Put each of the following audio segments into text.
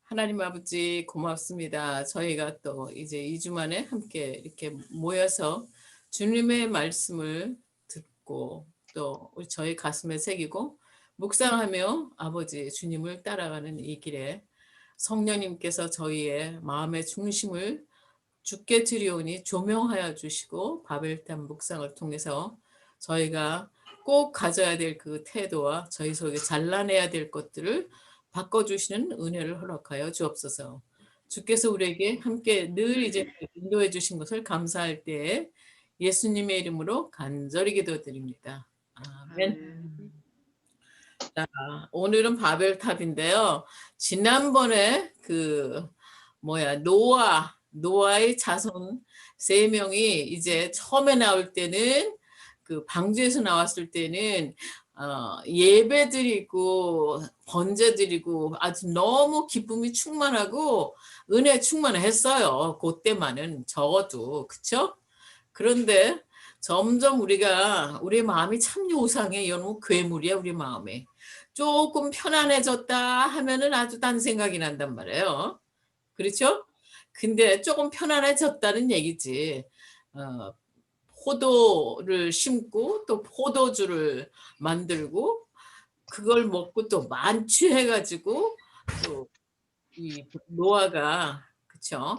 하나님 아버지 고맙습니다. 저희가 또 이제 2주 만에 함께 이렇게 모여서 주님의 말씀을 듣고 또 저희 가슴에 새기고 묵상하며 아버지 주님을 따라가는 이 길에 성령님께서 저희의 마음의 중심을 주께 드리오니 조명하여 주시고 바벨탑 묵상을 통해서 저희가 꼭 가져야 될 그 태도와 저희 속에 잘라내야 될 것들을 바꿔주시는 은혜를 허락하여 주옵소서. 주께서 우리에게 함께 늘 이제 인도해 주신 것을 감사할 때에 예수님의 이름으로 간절히 기도드립니다. 아멘. 아멘. 자, 오늘은 바벨탑인데요. 지난번에 노아의 자손 세 명이 이제 처음에 나올 때는 그 방주에서 나왔을 때는 예배 드리고 번제 드리고 아주 너무 기쁨이 충만하고 은혜 충만했어요. 그때만은 적어도 그쵸? 그런데 점점 우리 마음이 참 요상해. 너무 괴물이야 우리 마음에. 조금 편안해졌다 하면은 아주 딴 생각이 난단 말이에요. 그렇죠? 근데 조금 편안해졌다는 얘기지. 어, 포도를 심고 또 포도주를 만들고 그걸 먹고 또 만취해가지고 또 이 노아가 그쵸?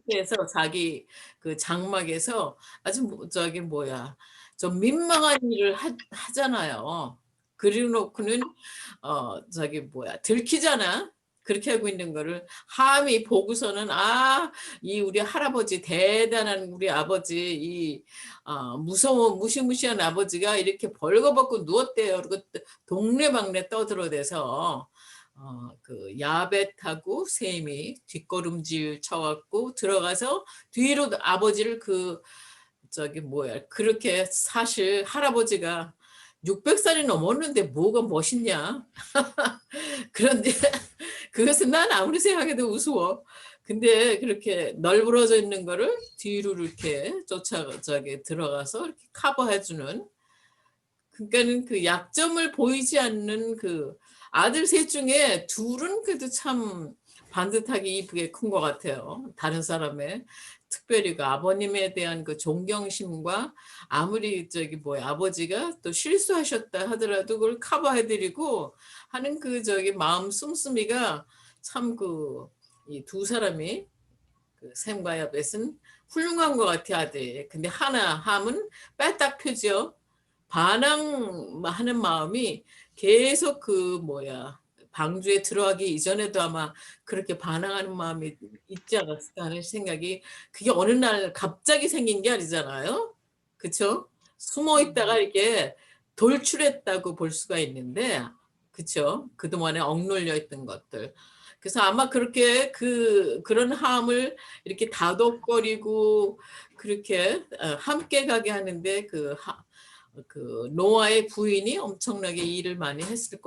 그래서 자기 그 장막에서 아주 저기 뭐야 좀 민망한 일을 하잖아요. 그래놓고는 저기 뭐야 들키잖아. 그렇게 하고 있는 거를 함이 보고서는 이 우리 할아버지 대단한 우리 아버지 무서워 무시무시한 아버지가 이렇게 벌거벗고 누웠대요. 그리고 동네방네 떠들어대서 그 야벳하고 셈이 뒷걸음질 쳐갖고 들어가서 뒤로 아버지를 그렇게 사실 할아버지가 600살이 넘었는데 뭐가 멋있냐. 그런데 그것은 난 아무리 생각해도 우스워. 근데 그렇게 널브러져 있는 거를 뒤로 이렇게 들어가서 이렇게 커버해주는 그러니까는 그 약점을 보이지 않는 그 아들 셋 중에 둘은 그래도 참 반듯하게 이쁘게 큰 것 같아요. 다른 사람의 특별히 그 아버님에 대한 그 존경심과 아무리 아버지가 또 실수하셨다 하더라도 그걸 커버해드리고 하는 마음 씀씀이가 참 이 두 사람이 그 샘과 야벳은 훌륭한 것 같아 아들. 근데 함은 빼딱 펴죠. 반항하는 마음이 계속 방주에 들어가기 이전에도 아마 그렇게 반항하는 마음이 있지 않았을까 하는 생각이 그게 어느 날 갑자기 생긴 게 아니잖아요. 그쵸? 숨어 있다가 이렇게 돌출했다고 볼 수가 있는데 그쵸? 그동안에 억눌려 있던 것들. 그래서 아마 그렇게 그런 함을 이렇게 다독거리고 그렇게 함께 가게 하는데 그 노아의 부인이 엄청나게 일을 많이 했을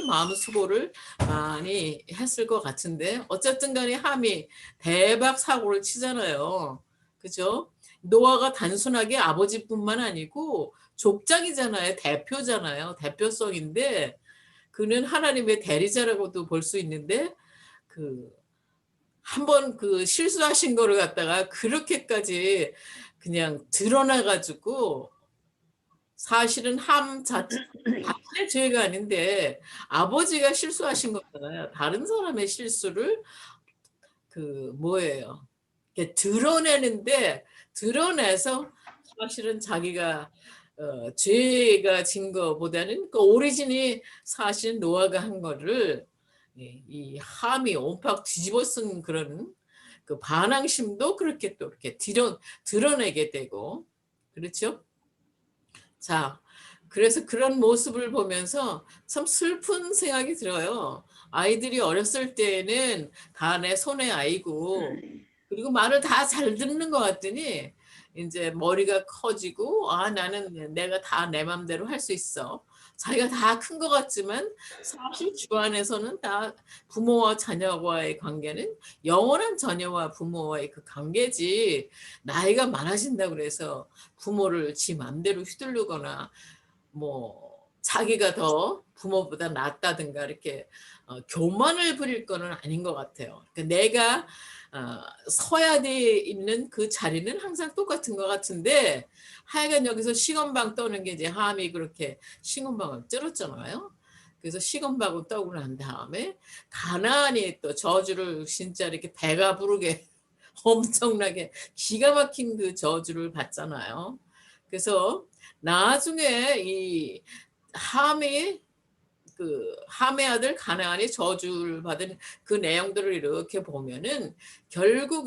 마음 수고를 많이 했을 것 같은데 어쨌든 간에 함이 대박 사고를 치잖아요. 그죠? 노아가 단순하게 아버지뿐만 아니고 족장이잖아요. 대표잖아요. 대표성인데 그는 하나님의 대리자라고도 볼 수 있는데 한번 실수하신 거를 갖다가 그렇게까지 그냥 드러나가지고 사실은 함 자체의 죄가 아닌데 아버지가 실수하신 거잖아요. 다른 사람의 실수를 이렇게 드러내서 사실은 자기가 죄가 진 거보다는 그 오리진이 사실 노아가 한 거를 이 함이 온팍 뒤집어 쓴 그런 그 반항심도 그렇게 또 이렇게 드러내게 되고 그렇죠? 자, 그래서 그런 모습을 보면서 참 슬픈 생각이 들어요. 아이들이 어렸을 때에는 다 내 손의 아이고, 그리고 말을 다 잘 듣는 것 같더니, 이제 머리가 커지고, 나는 내가 다 내 맘대로 할 수 있어. 자기가 다 큰 것 같지만, 사실 주 안에서는 다 부모와 자녀와의 관계는 영원한 자녀와 부모와의 그 관계지, 나이가 많아진다고 그래서 부모를 지 맘대로 휘두르거나 뭐 자기가 더 부모보다 낫다든가 이렇게 교만을 부릴 거는 아닌 것 같아요. 그러니까 내가 서야 돼 있는 그 자리는 항상 똑같은 것 같은데 하여간 여기서 시건방 떠는 게 이제 함이 그렇게 시건방을 찌렀잖아요. 그래서 시건방을 떠고 난 다음에 가나안이 또 저주를 진짜 이렇게 배가 부르게 엄청나게 기가 막힌 그 저주를 받잖아요. 그래서 나중에 이 함이 함의 아들 가나안이 저주를 받은 그 내용들을 이렇게 보면은 결국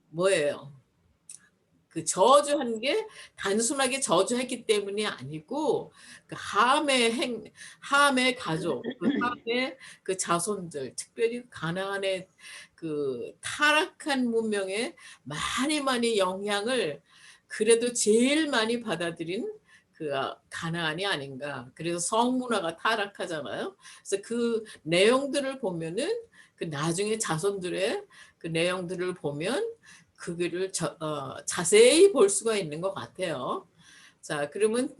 뭐예요? 그 저주한 게 단순하게 저주했기 때문이 아니고 그 함의 가족, 그 함의 그 자손들, 특별히 가나안의 그 타락한 문명에 많이 영향을 그래도 제일 많이 받아들인 그 가나안이 아닌가. 그래서 성문화가 타락하잖아요. 그래서 그 내용들을 보면은 그 나중에 자손들의 그 내용들을 보면 그거를 자세히 볼 수가 있는 것 같아요. 자, 그러면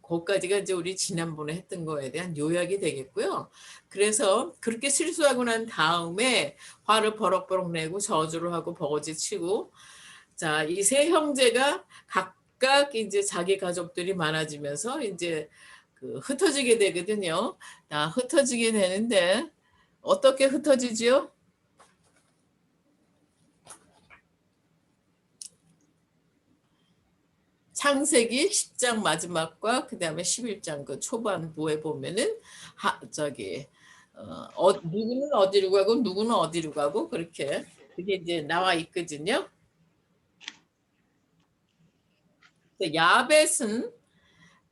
거기까지가 이제 우리 지난번에 했던 거에 대한 요약이 되겠고요. 그래서 그렇게 실수하고 난 다음에 화를 버럭버럭 내고 저주를 하고 버거지 치고, 자, 이 세 형제가 각각 이제 자기 가족들이 많아지면서 이제 흩어지게 되거든요. 다 흩어지게 되는데 어떻게 흩어지지요? 창세기 10장 마지막과 그 다음에 11장 그 초반부에 보면은 누구는 어디로 가고 누구는 어디로 가고 그렇게 그게 이제 나와 있거든요. 야벳은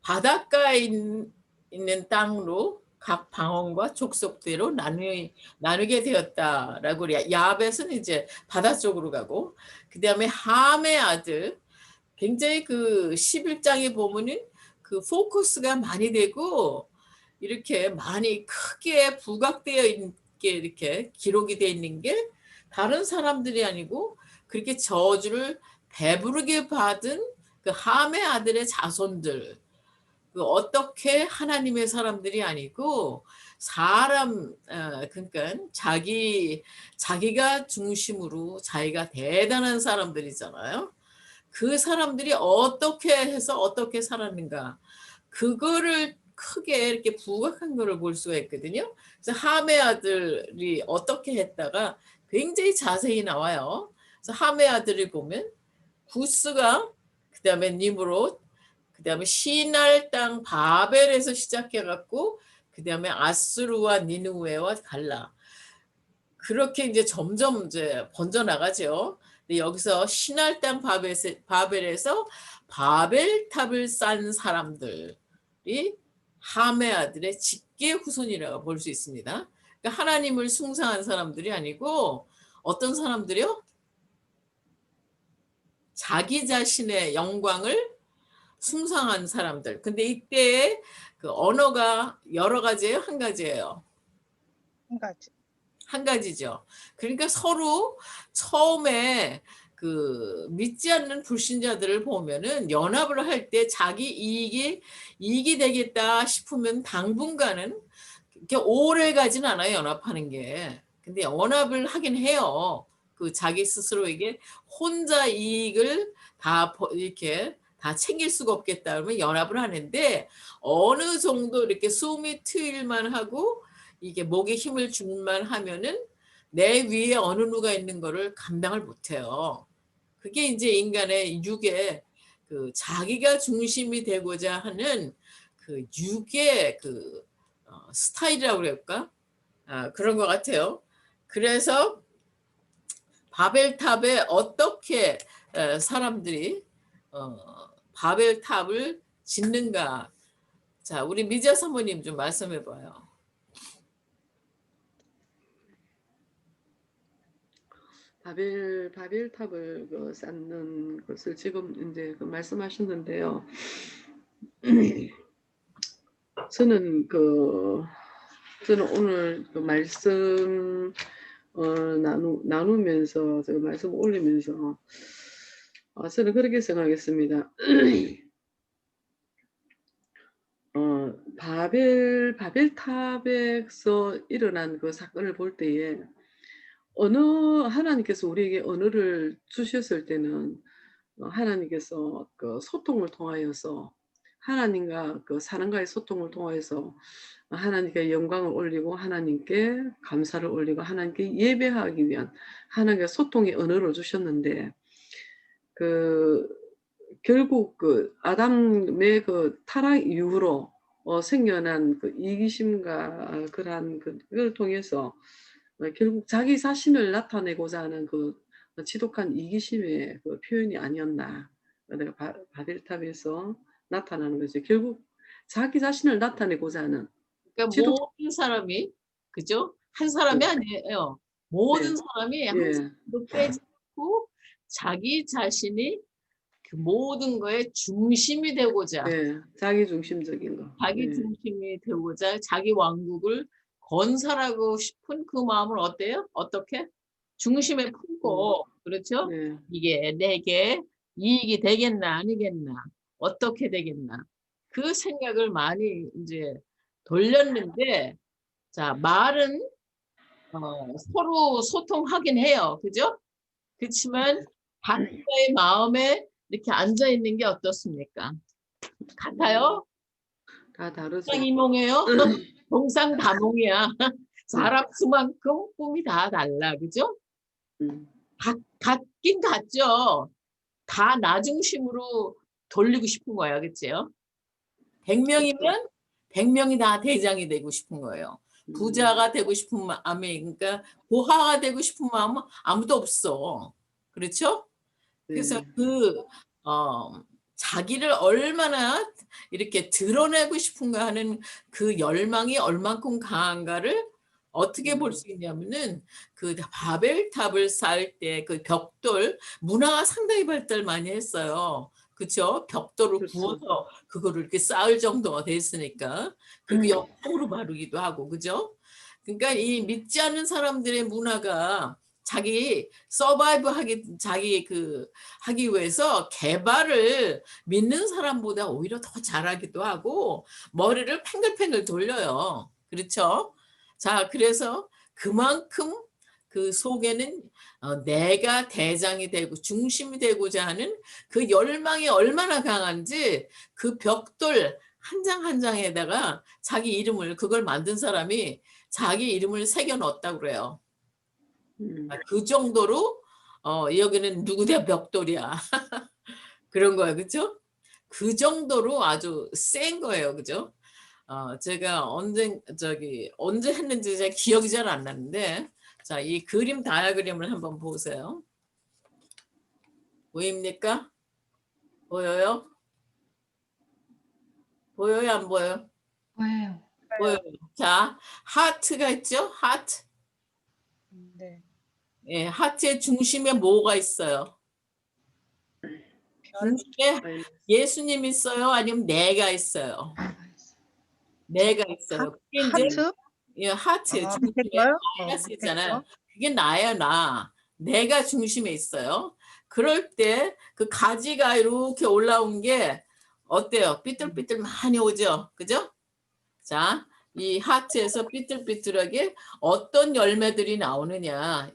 바닷가에 있는 땅으로 각 방언과 족속대로 나누게 되었다라고 그래요. 야벳은 이제 바다 쪽으로 가고 그 다음에 함의 아들 굉장히 그 11장에 보면은 그 포커스가 많이 되고 이렇게 많이 크게 부각되어 있는 게 이렇게 기록이 되어 있는 게 다른 사람들이 아니고 그렇게 저주를 배부르게 받은 그 함의 아들의 자손들 그 어떻게 하나님의 사람들이 아니고 그러니까 자기가 중심으로 자기가 대단한 사람들이잖아요. 그 사람들이 어떻게 해서 어떻게 살았는가 그거를 크게 이렇게 부각한 거를 볼 수가 있거든요. 그래서 함의 아들이 어떻게 했다가 굉장히 자세히 나와요. 그래서 함의 아들을 보면 구스가 그다음에 니므롯 그다음에 시날 땅 바벨에서 시작해 갖고 그다음에 아수르와 니느웨와 갈라 그렇게 이제 점점 이제 번져 나가죠. 근데 여기서 시날 땅 바벨에서 바벨탑을 쌓은 사람들이 함의 아들의 직계 후손이라고 볼 수 있습니다. 그러니까 하나님을 숭상한 사람들이 아니고 어떤 사람들이요? 자기 자신의 영광을 숭상한 사람들. 근데 이때 그 언어가 여러 가지예요, 한 가지예요. 한 가지. 한 가지죠. 그러니까 서로 처음에 믿지 않는 불신자들을 보면은 연합을 할 때 자기 이익이 되겠다 싶으면 당분간은 이렇게 오래 가진 않아요, 연합하는 게. 근데 연합을 하긴 해요. 그 자기 스스로에게 혼자 이익을 이렇게 다 챙길 수가 없겠다 그러면 연합을 하는데 어느 정도 이렇게 숨이 트일만 하고 이게 목에 힘을 줄만 하면은 내 위에 어느 누가 있는 거를 감당을 못해요. 그게 이제 인간의 육의 자기가 중심이 되고자 하는 그 육의 스타일이라고 그럴까? 그런 것 같아요. 그래서 바벨탑에 어떻게 사람들이 바벨탑을 짓는가? 자, 우리 미자 사모님 좀 말씀해 봐요. 바벨탑을 쌓는 것을 지금 이제 말씀하셨는데요. 저는 오늘 말씀 나누면서 제가 말씀 올리면서 저는 그렇게 생각했습니다. 바벨탑에서 일어난 그 사건을 볼 때에 하나님께서 우리에게 언어를 주셨을 때는 하나님께서 그 소통을 통하여서 하나님과 그 사람과의 소통을 통하여서 하나님께 영광을 올리고 하나님께 감사를 올리고 하나님께 예배하기 위한 하나님과 소통의 언어를 주셨는데 그 결국 그 아담의 그 타락 이후로 생겨난 그 이기심과 그러한 그걸 통해서 결국 자기 자신을 나타내고자 하는 그 지독한 이기심의 그 표현이 아니었나. 내가 바벨탑에서 나타나는 거죠. 결국 자기 자신을 나타내고자 하는 그러니까 지독. 모든 사람이 그죠? 한 사람이 아니에요. 모든 네. 사람이 예. 항상도 빼지 않고 자기 자신이 그 모든 거의 중심이 되고자 네. 자기 중심적인 거. 자기 네. 중심이 되고자 자기 왕국을 건설하고 싶은 그 마음을 어때요? 어떻게? 중심에 품고 그렇죠? 네. 이게 내게 이익이 되겠나 아니겠나 어떻게 되겠나 그 생각을 많이 이제 돌렸는데 자 말은 서로 소통하긴 해요. 그죠? 그렇지만 각자의 마음에 이렇게 앉아 있는 게 어떻습니까? 같아요? 다 다르죠. 동상이몽이에요? 동상다몽이야. 사람 수만큼 꿈이 다 달라. 그죠? 같긴 같죠. 다 나 중심으로 돌리고 싶은 거야. 그치요? 100명이면 100명이 다 대장이 되고 싶은 거예요. 부자가 되고 싶은 마음이 그러니까 고하가 되고 싶은 마음은 아무도 없어. 그렇죠? 그래서 그 자기를 얼마나 이렇게 드러내고 싶은가 하는 그 열망이 얼만큼 강한가를 어떻게 볼 수 있냐면은 그 바벨탑을 쌓을 때 그 벽돌 문화가 상당히 발달 많이 했어요. 그렇죠? 벽돌을 그렇죠. 구워서 그거를 이렇게 쌓을 정도가 됐으니까 그리고 옆으로 바르기도 하고 그죠? 그러니까 이 믿지 않는 사람들의 문화가 자기 서바이브 자기 하기 위해서 개발을 믿는 사람보다 오히려 더 잘하기도 하고 머리를 팽글팽글 돌려요. 그렇죠? 자, 그래서 그만큼 그 속에는 내가 대장이 되고 중심이 되고자 하는 그 열망이 얼마나 강한지 그 벽돌 한 장 한 장에다가 자기 이름을 그걸 만든 사람이 자기 이름을 새겨 넣었다고 그래요. 그 정도로 여기는 누구냐 벽돌이야. 그런 거예요. 그죠? 그 정도로 아주 센 거예요. 그죠? 제가 언제 했는지 제가 기억이 잘 안 나는데 자, 이 그림 다이어그램을 한번 보세요. 보입니까? 보여요? 보여요? 안 보여요? 보여요. 보여요. 자, 하트가 있죠? 하트. 네. 예, 하트의 중심에 뭐가 있어요? 중심에 예수님 있어요? 아니면 내가 있어요? 내가 있어요. 그게 이제 하트? 예, 하트 밑에 중심에 거요? 마이너스 밑에 있잖아요. 거? 그게 나야 나. 내가 중심에 있어요. 그럴 때 그 가지가 이렇게 올라온 게 어때요? 삐뚤삐뚤 많이 오죠? 그죠? 자, 이 하트에서 삐뚤삐뚤하게 어떤 열매들이 나오느냐.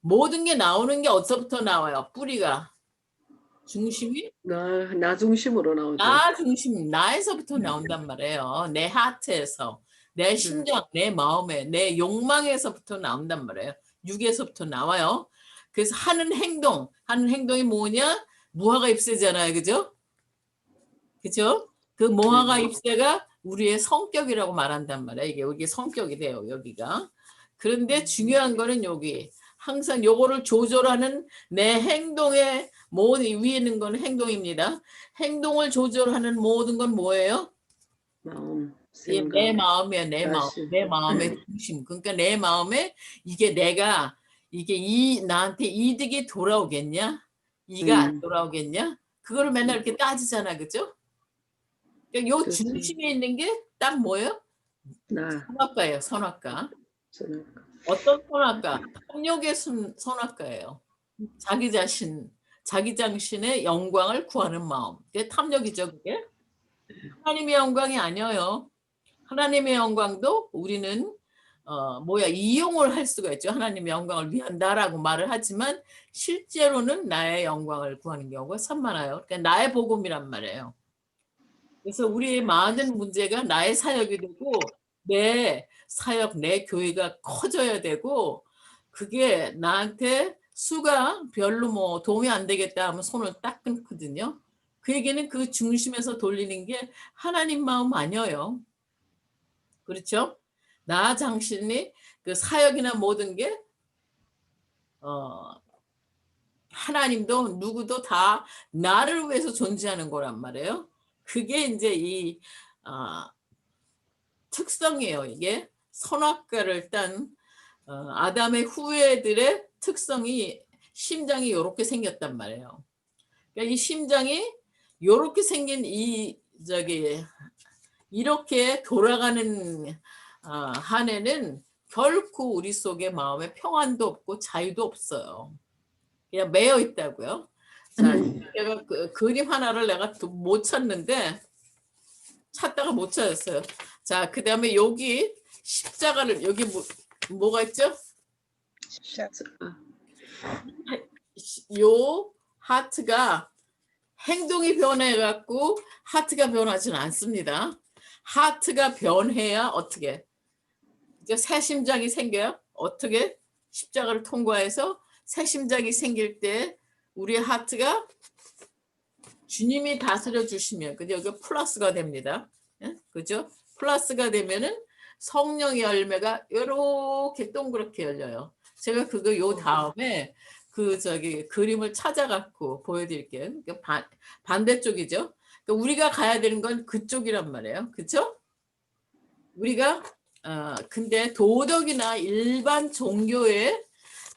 모든 게 나오는 게 어디서부터 나와요? 뿌리가. 중심이? 나 중심으로 나오죠. 나 중심, 나에서부터 나온단 말이에요. 내 하트에서. 내 심장, 내 마음에, 내 욕망에서부터 나온단 말이에요. 육에서부터 나와요. 그래서 하는 행동이 뭐냐? 무화과 잎새잖아요. 그죠? 그죠? 그 무화과 잎새가 우리의 성격이라고 말한단 말이에요. 이게 여기 성격이 돼요. 여기가. 그런데 중요한 거는 여기. 항상 요거를 조절하는 내 행동의 모든 위에 있는 건 행동입니다. 행동을 조절하는 모든 건 뭐예요? 마음, 예, 생각, 내 마음이야, 내 마음. 자신. 내 마음의 중심. 그러니까 내 마음에 이게 나한테 이득이 돌아오겠냐? 이가 안 돌아오겠냐? 그거를 맨날 이렇게 따지잖아. 그죠? 그러니까 요 그렇지. 중심에 있는 게 딱 뭐예요? 나, 선악과예요, 선악과. 저는 어떤 선악과? 탐욕의 선악과예요. 자기 자신의 영광을 구하는 마음. 그게 탐욕이죠, 그게. 하나님의 영광이 아니에요. 하나님의 영광도 우리는 이용을 할 수가 있죠. 하나님의 영광을 위한다라고 말을 하지만 실제로는 나의 영광을 구하는 경우가 참 많아요. 그러니까 나의 복음이란 말이에요. 그래서 우리의 많은 문제가 나의 사역이 되고 내 사역, 내 교회가 커져야 되고 그게 나한테 수가 별로 뭐 도움이 안 되겠다 하면 손을 딱 끊거든요. 그 얘기는 그 중심에서 돌리는 게 하나님 마음 아니에요. 그렇죠? 나 자신이 그 사역이나 모든 게 하나님도 누구도 다 나를 위해서 존재하는 거란 말이에요. 그게 이제 이 특성이에요. 이게 선악과를 딴 아담의 후예들의 특성이 심장이 이렇게 생겼단 말이에요. 그러니까 이 심장이 이렇게 생긴 이렇게 돌아가는 한 해는 결코 우리 속에 마음에 평안도 없고 자유도 없어요. 그냥 매여 있다고요. 자, 제가 그 그림 하나를 내가 못 찾는데 찾다가 못 찾았어요. 자, 그 다음에 여기 십자가를 여기 뭐가 있죠? 요 하트가 행동이 변해갖고 하트가 변하지는 않습니다. 하트가 변해야 어떻게 이제 새 심장이 생겨요. 어떻게 십자가를 통과해서 새 심장이 생길 때 우리의 하트가 주님이 다스려 주시면 근데 여기 플러스가 됩니다. 그죠? 플러스가 되면은 성령의 열매가 이렇게 동그랗게 열려요. 제가 그거 요 다음에 그 그림을 찾아갖고 보여드릴게요. 반대쪽이죠. 그러니까 우리가 가야 되는 건 그쪽이란 말이에요. 그렇죠? 우리가 근데 도덕이나 일반 종교의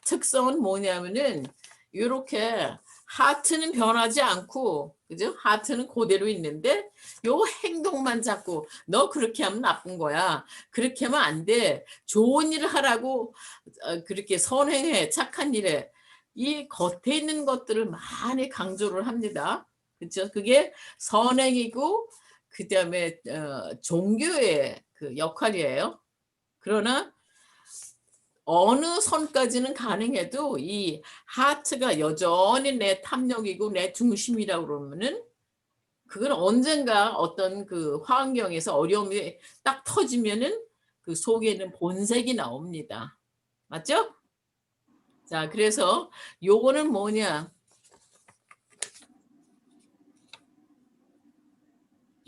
특성은 뭐냐면은 이렇게 하트는 변하지 않고 그죠? 하트는 그대로 있는데 요 행동만 자꾸 너 그렇게 하면 나쁜 거야. 그렇게 하면 안 돼. 좋은 일을 하라고 그렇게 선행해. 착한 일에. 이 겉에 있는 것들을 많이 강조를 합니다. 그렇죠? 그게 선행이고 그다음에 종교의 그 역할이에요. 그러나 어느 선까지는 가능해도 이 하트가 여전히 내 탐욕이고 내 중심이라고 그러면은 그건 언젠가 어떤 그 환경에서 어려움이 딱 터지면은 그 속에는 본색이 나옵니다. 맞죠? 자, 그래서 요거는 뭐냐?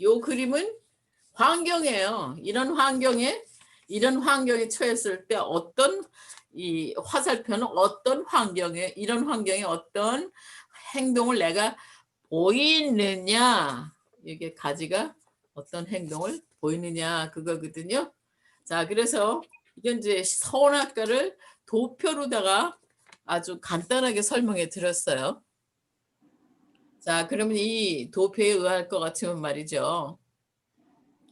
요 그림은 환경이에요. 이런 환경에 처했을 때 어떤 이 화살표는 어떤 환경에 이런 환경에 어떤 행동을 내가 보이느냐 이게 가지가 어떤 행동을 보이느냐 그거거든요. 자, 그래서 이건 이제 선악과를 도표로다가 아주 간단하게 설명해 드렸어요. 자, 그러면 이 도표에 의할 것 같으면 말이죠.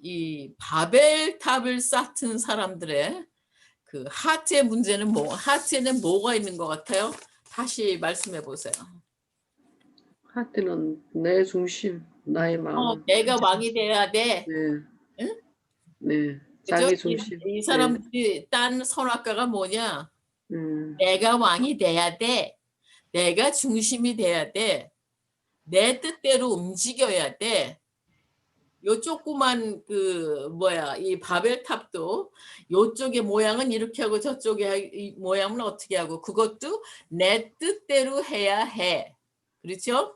이 바벨탑을 쌓은 사람들의 그 하트의 문제는 하트에는 뭐가 있는 것 같아요? 다시 말씀해 보세요. 하트는 내 중심, 나의 마음. 내가 왕이 돼야 돼. 네, 응? 네, 그죠? 자기 중심. 이 사람들이 딴 선악과가 뭐냐? 네, 내가 왕이 돼야 돼. 내가 중심이 돼야 돼. 내 뜻대로 움직여야 돼. 요 조그만 이 바벨탑도 요쪽의 모양은 이렇게 하고 저쪽의 모양은 어떻게 하고 그것도 내 뜻대로 해야 해. 그렇죠?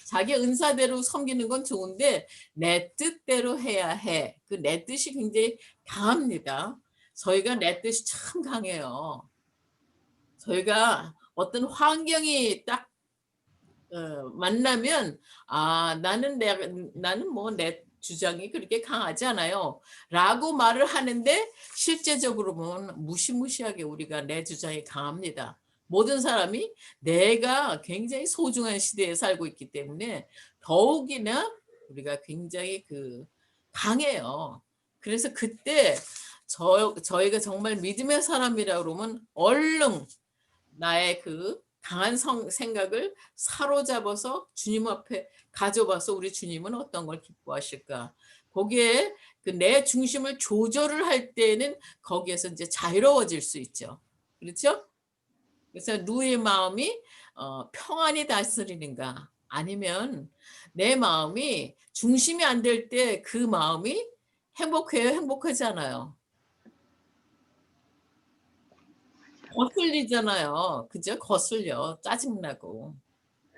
자기 은사대로 섬기는 건 좋은데 내 뜻대로 해야 해. 그 내 뜻이 굉장히 강합니다. 저희가 내 뜻이 참 강해요. 저희가 어떤 환경이 딱 만나면 나는 뭐 내 주장이 그렇게 강하지 않아요 라고 말을 하는데 실제적으로 보면 무시무시하게 우리가 내 주장이 강합니다. 모든 사람이 내가 굉장히 소중한 시대에 살고 있기 때문에 더욱이나 우리가 굉장히 강해요. 그래서 그때 저희가 정말 믿음의 사람이라 그러면 얼른 나의 강한 생각을 사로잡아서 주님 앞에 가져와서 우리 주님은 어떤 걸 기뻐하실까? 거기에 그 내 중심을 조절을 할 때는 거기에서 이제 자유로워질 수 있죠. 그렇죠? 그래서 누의 마음이 평안히 다스리는가 아니면 내 마음이 중심이 안 될 때 그 마음이 행복해요? 행복하지 않아요? 거슬리잖아요. 그죠? 거슬려. 짜증나고.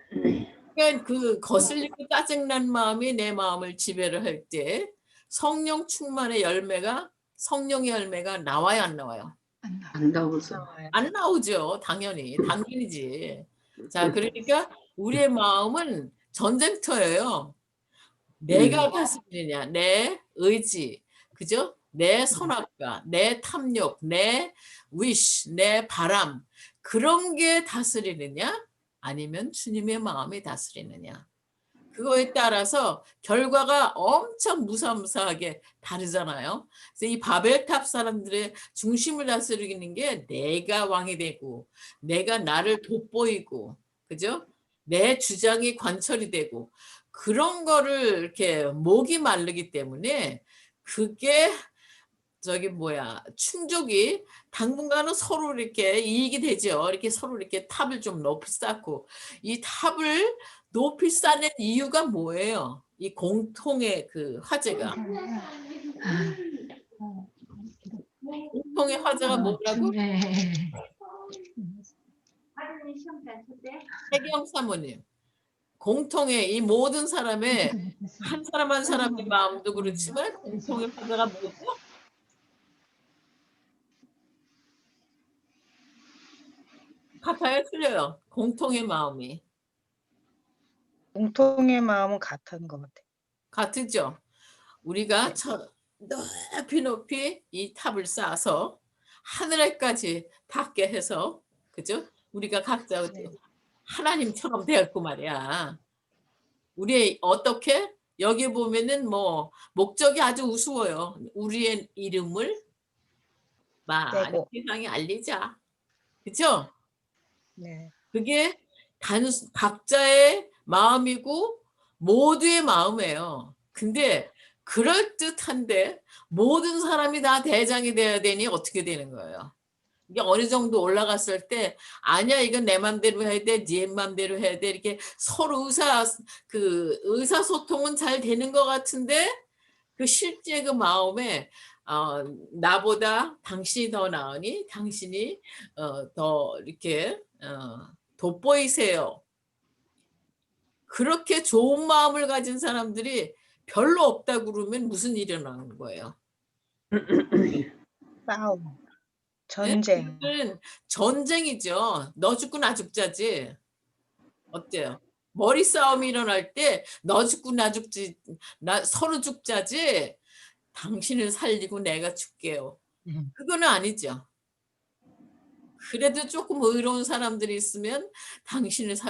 그러니까 그 거슬리고 짜증난 마음이 내 마음을 지배를 할 때 성령 충만의 열매가 성령의 열매가 나와요, 안 나와요? 안 나오죠. 나와요. 안 나오죠. 당연히지. 자, 그러니까 우리의 마음은 전쟁터예요. 내가 다스리느냐, 내 의지, 그죠? 내 선악과, 내 탐욕, 내 wish, 내 바람 그런 게 다스리느냐, 아니면 주님의 마음이 다스리느냐. 그거에 따라서 결과가 엄청 무사무사하게 다르잖아요. 그래서 이 바벨탑 사람들의 중심을 다스리는 게 내가 왕이 되고 내가 나를 돋보이고 그죠? 내 주장이 관철이 되고 그런 거를 이렇게 목이 마르기 때문에 그게 저기 뭐야 충족이 당분간은 서로 이렇게 이익이 되죠. 이렇게 서로 이렇게 탑을 좀 높이 쌓고 이 탑을 높이 쌓는 이유가 뭐예요? 이 공통의 그 화제가 공통의 화제가 뭐라고? 해경 사모님 공통의 이 모든 사람의 한 사람 한 사람의 마음도 그렇지만 공통의 화제가 뭐죠? 같아요, 틀려요. 공통의 마음이 공통의 마음은 같은 것 같아요. 같으죠. 우리가 높이 높이 이 탑을 쌓아서 하늘에까지 닿게 해서 그죠? 우리가 각자 네. 하나님처럼 되었고 말이야. 우리 어떻게 여기 보면은 뭐 목적이 아주 우스워요. 우리의 이름을 많이 떼고. 세상에 알리자. 그죠? 네. 그게 각자의 마음이고 모두의 마음이에요. 근데 그럴듯한데 모든 사람이 다 대장이 돼야 되니 어떻게 되는 거예요? 이게 어느 정도 올라갔을 때 아니야 이건 내 맘대로 해야 돼, 네 맘대로 해야 돼 이렇게 서로 의사소통은 잘 되는 것 같은데 그 실제 그 마음에 나보다 당신이 더 나으니 당신이 더 이렇게 돋보이세요. 그렇게 좋은 마음을 가진 사람들이 별로 없다 그러면 무슨 일이 일어나는 거예요? 싸움. 네? 전쟁. 그건 전쟁이죠. 너 죽고 나 죽자지. 어때요? 머리 싸움이 일어날 때 너 죽고 나 죽지, 서로 죽자지. 당신을 살리고 내가 죽게요. 그거는 아니죠. 그래도 조금 의로운 사람들이 있으면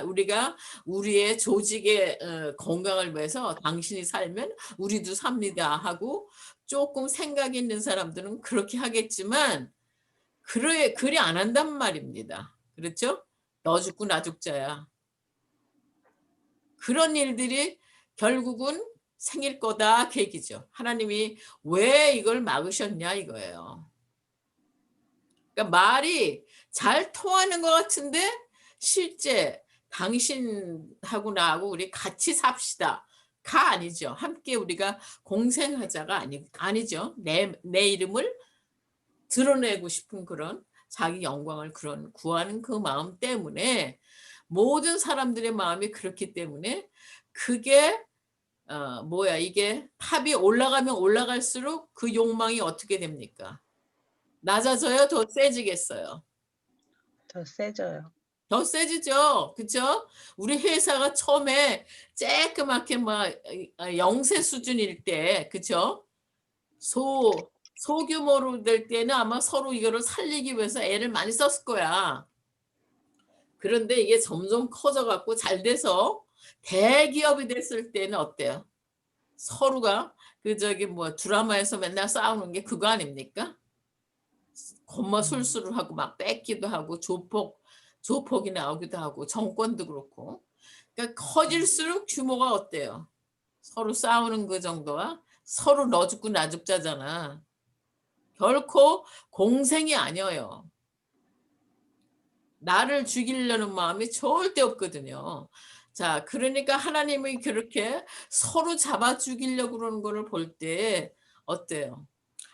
우리가 우리의 조직의 건강을 위해서 당신이 살면 우리도 삽니다 하고 조금 생각 있는 사람들은 그렇게 하겠지만 그리 안 한단 말입니다. 그렇죠? 너 죽고 나 죽자야. 그런 일들이 결국은 생길 거다 그 얘기죠. 하나님이 왜 이걸 막으셨냐 이거예요. 그러니까 말이 잘 통하는 것 같은데 실제 당신하고 나하고 우리 같이 삽시다. 가 아니죠. 함께 우리가 공생하자가 아니죠. 내 이름을 드러내고 싶은 그런 자기 영광을 그런 구하는 그 마음 때문에 모든 사람들의 마음이 그렇기 때문에 그게 이게 탑이 올라가면 올라갈수록 그 욕망이 어떻게 됩니까? 낮아져요? 더 세지겠어요? 더 세져요. 더 세지죠. 그쵸? 우리 회사가 처음에 쬐끄맣게 막 영세 수준일 때, 그쵸? 소규모로 될 때는 아마 서로 이거를 살리기 위해서 애를 많이 썼을 거야. 그런데 이게 점점 커져갖고 잘 돼서 대기업이 됐을 때는 어때요? 서로가 드라마에서 맨날 싸우는 게 그거 아닙니까? 겁마 술수를 하고 막 뺏기도 하고 조폭이 나오기도 하고 정권도 그렇고. 그러니까 커질수록 규모가 어때요? 서로 싸우는 그 정도가 서로 너 죽고 나 죽자잖아. 결코 공생이 아니에요. 나를 죽이려는 마음이 절대 없거든요. 자, 그러니까 하나님이 그렇게 서로 잡아 죽이려고 그러는 거를 볼 때 어때요?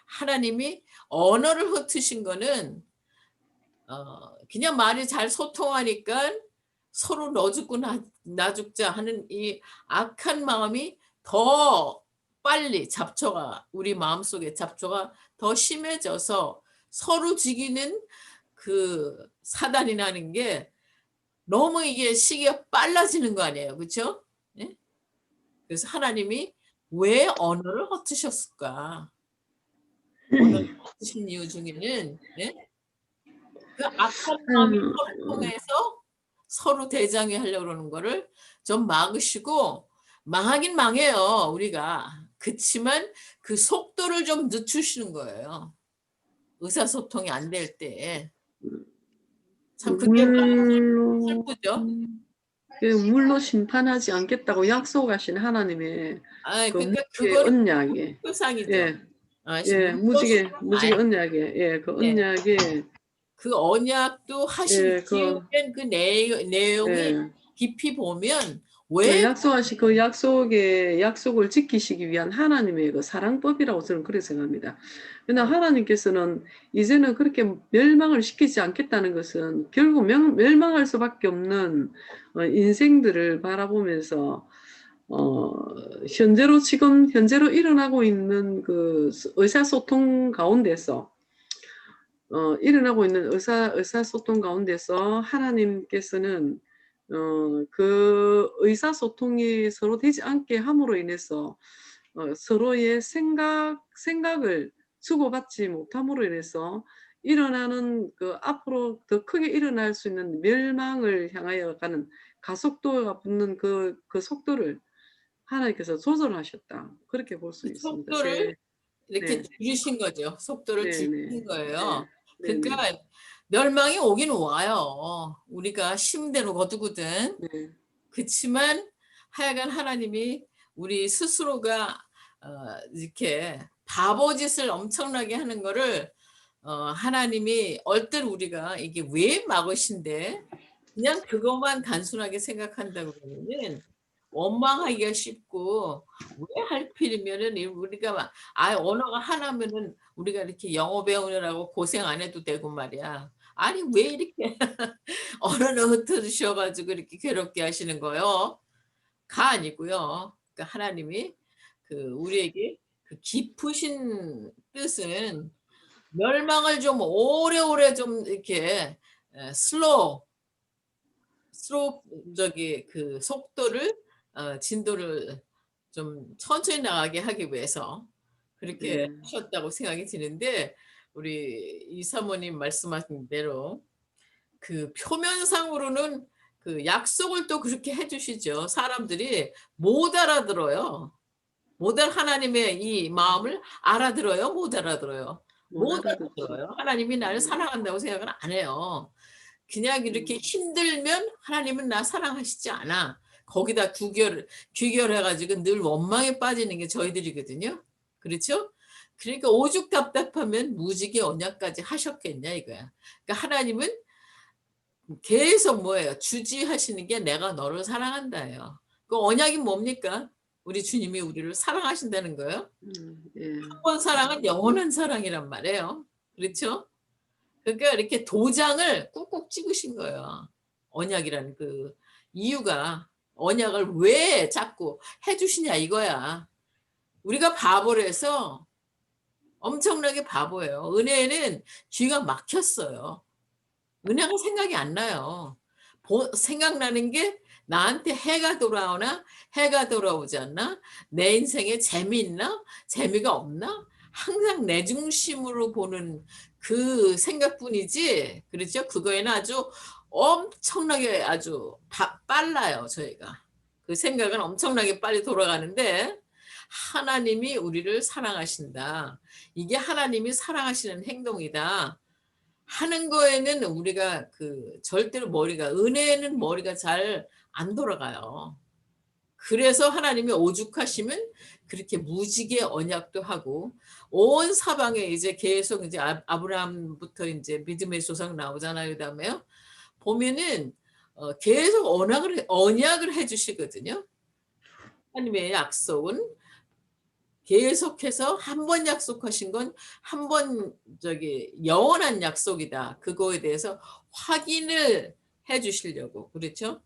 하나님이 언어를 흩으신 거는 그냥 말이 잘 소통하니까 서로 너 죽고 나 죽자 하는 이 악한 마음이 더 빨리 잡초가 우리 마음속에 잡초가 더 심해져서 서로 죽이는 그 사단이라는 게 너무 이게 시기가 빨라지는 거 아니에요. 그렇죠? 예? 그래서 하나님이 왜 언어를 헛으셨을까? 언어를 헛으신 이유 중에는 예? 그 악한 마음이 서로 통해서 서로 대장이 하려고 그러는 거를 좀 막으시고 망하긴 망해요. 우리가. 그치만 그 속도를 좀 늦추시는 거예요. 의사소통이 안 될 때. 참 그게 물로 슬프죠? 물로 심판하지 않겠다고 약속하신 하나님의 아, 그 그러니까 무지개 그거는 언약에 표상이죠. 예, 아, 예, 무지개 아니, 언약에 예, 그 네. 언약에 그 언약도 하신 예, 그 지으면 그 내용이 예, 깊이 보면 그 왜 약속하신 그 약속을 지키시기 위한 하나님의 그 사랑법이라고 저는 그렇게 생각합니다. 그러나 하나님께서는 이제는 그렇게 멸망을 시키지 않겠다는 것은 결국 멸망할 수밖에 없는 인생들을 바라보면서 현재로 일어나고 있는 그 의사소통 가운데서 일어나고 있는 의사소통 가운데서 하나님께서는 그 의사소통이 서로 되지 않게 함으로 인해서 서로의 생각을 주고받지 못함으로 인해서 일어나는 그 앞으로 더 크게 일어날 수 있는 멸망을 향하여 가는 가속도가 붙는 그 속도를 하나님께서 조절하셨다. 그렇게 볼 수 그 있습니다. 속도를 이렇게 네, 줄이신 거죠. 속도를 네, 네, 줄이신 네, 거예요. 네, 네, 그러니까 멸망이 오긴 와요. 우리가 심대로 거두거든. 네. 그치만 하여간 하나님이 우리 스스로가 이렇게 바보짓을 엄청나게 하는 거를 하나님이 얼떨 우리가 이게 왜 막으신데 그냥 그것만 단순하게 생각한다고 그러면은 원망하기가 쉽고 왜 하필이면은 우리가 막 언어가 하나면은 우리가 이렇게 영어 배우느라고 고생 안 해도 되고 말이야. 아니 왜 이렇게 언어를 흩어주셔 가지고 이렇게 괴롭게 하시는 거요? 가 아니고요. 그러니까 하나님이 그 우리에게 그 깊으신 뜻은 멸망을 좀 오래오래 좀 이렇게 슬로우 저기 그 속도를 진도를 좀 천천히 나가게 하기 위해서 그렇게 네. 하셨다고 생각이 드는데 우리 이사모님 말씀하신 대로 그 표면상으로는 그 약속을 또 그렇게 해 주시죠. 사람들이 못 알아들어요. 하나님의 이 마음을 알아들어요? 못 알아들어요? 못 못 알아듣죠. 알아들어요. 하나님이 나를 네. 사랑한다고 생각은 안 해요. 그냥 이렇게 힘들면 하나님은 나 사랑하시지 않아. 거기다 귀결해 가지고 늘 원망에 빠지는 게 저희들이거든요. 그렇죠? 그러니까 오죽 답답하면 무지개 언약까지 하셨겠냐 이거야. 그러니까 하나님은 계속 뭐예요? 주지하시는 게 내가 너를 사랑한다예요. 그 언약이 뭡니까? 우리 주님이 우리를 사랑하신다는 거예요. 예. 한 번 사랑은 영원한 사랑이란 말이에요. 그렇죠? 그러니까 이렇게 도장을 꾹꾹 찍으신 거예요. 언약이라는 그 이유가 언약을 왜 자꾸 해 주시냐 이거야. 우리가 바보라서 엄청나게 바보예요. 은혜는 귀가 막혔어요. 은혜가 생각이 안 나요. 생각나는 게 나한테 해가 돌아오나 해가 돌아오지 않나 내 인생에 재미있나 재미가 없나 항상 내 중심으로 보는 그 생각뿐이지 그렇죠? 그거에는 아주 엄청나게 아주 빨라요 저희가. 그 생각은 엄청나게 빨리 돌아가는데 하나님이 우리를 사랑하신다. 이게 하나님이 사랑하시는 행동이다. 하는 거에는 우리가 그 절대로 은혜는 머리가 잘 안 돌아가요. 그래서 하나님이 오죽하시면 그렇게 무지개 언약도 하고 온 사방에 이제 계속 이제 아브라함부터 이제 믿음의 조상 나오잖아요. 그다음에요. 보면은 계속 언약을 해주시거든요. 하나님의 약속은 계속해서 한 번 약속하신 건 한 번 영원한 약속이다. 그거에 대해서 확인을 해주시려고 그렇죠?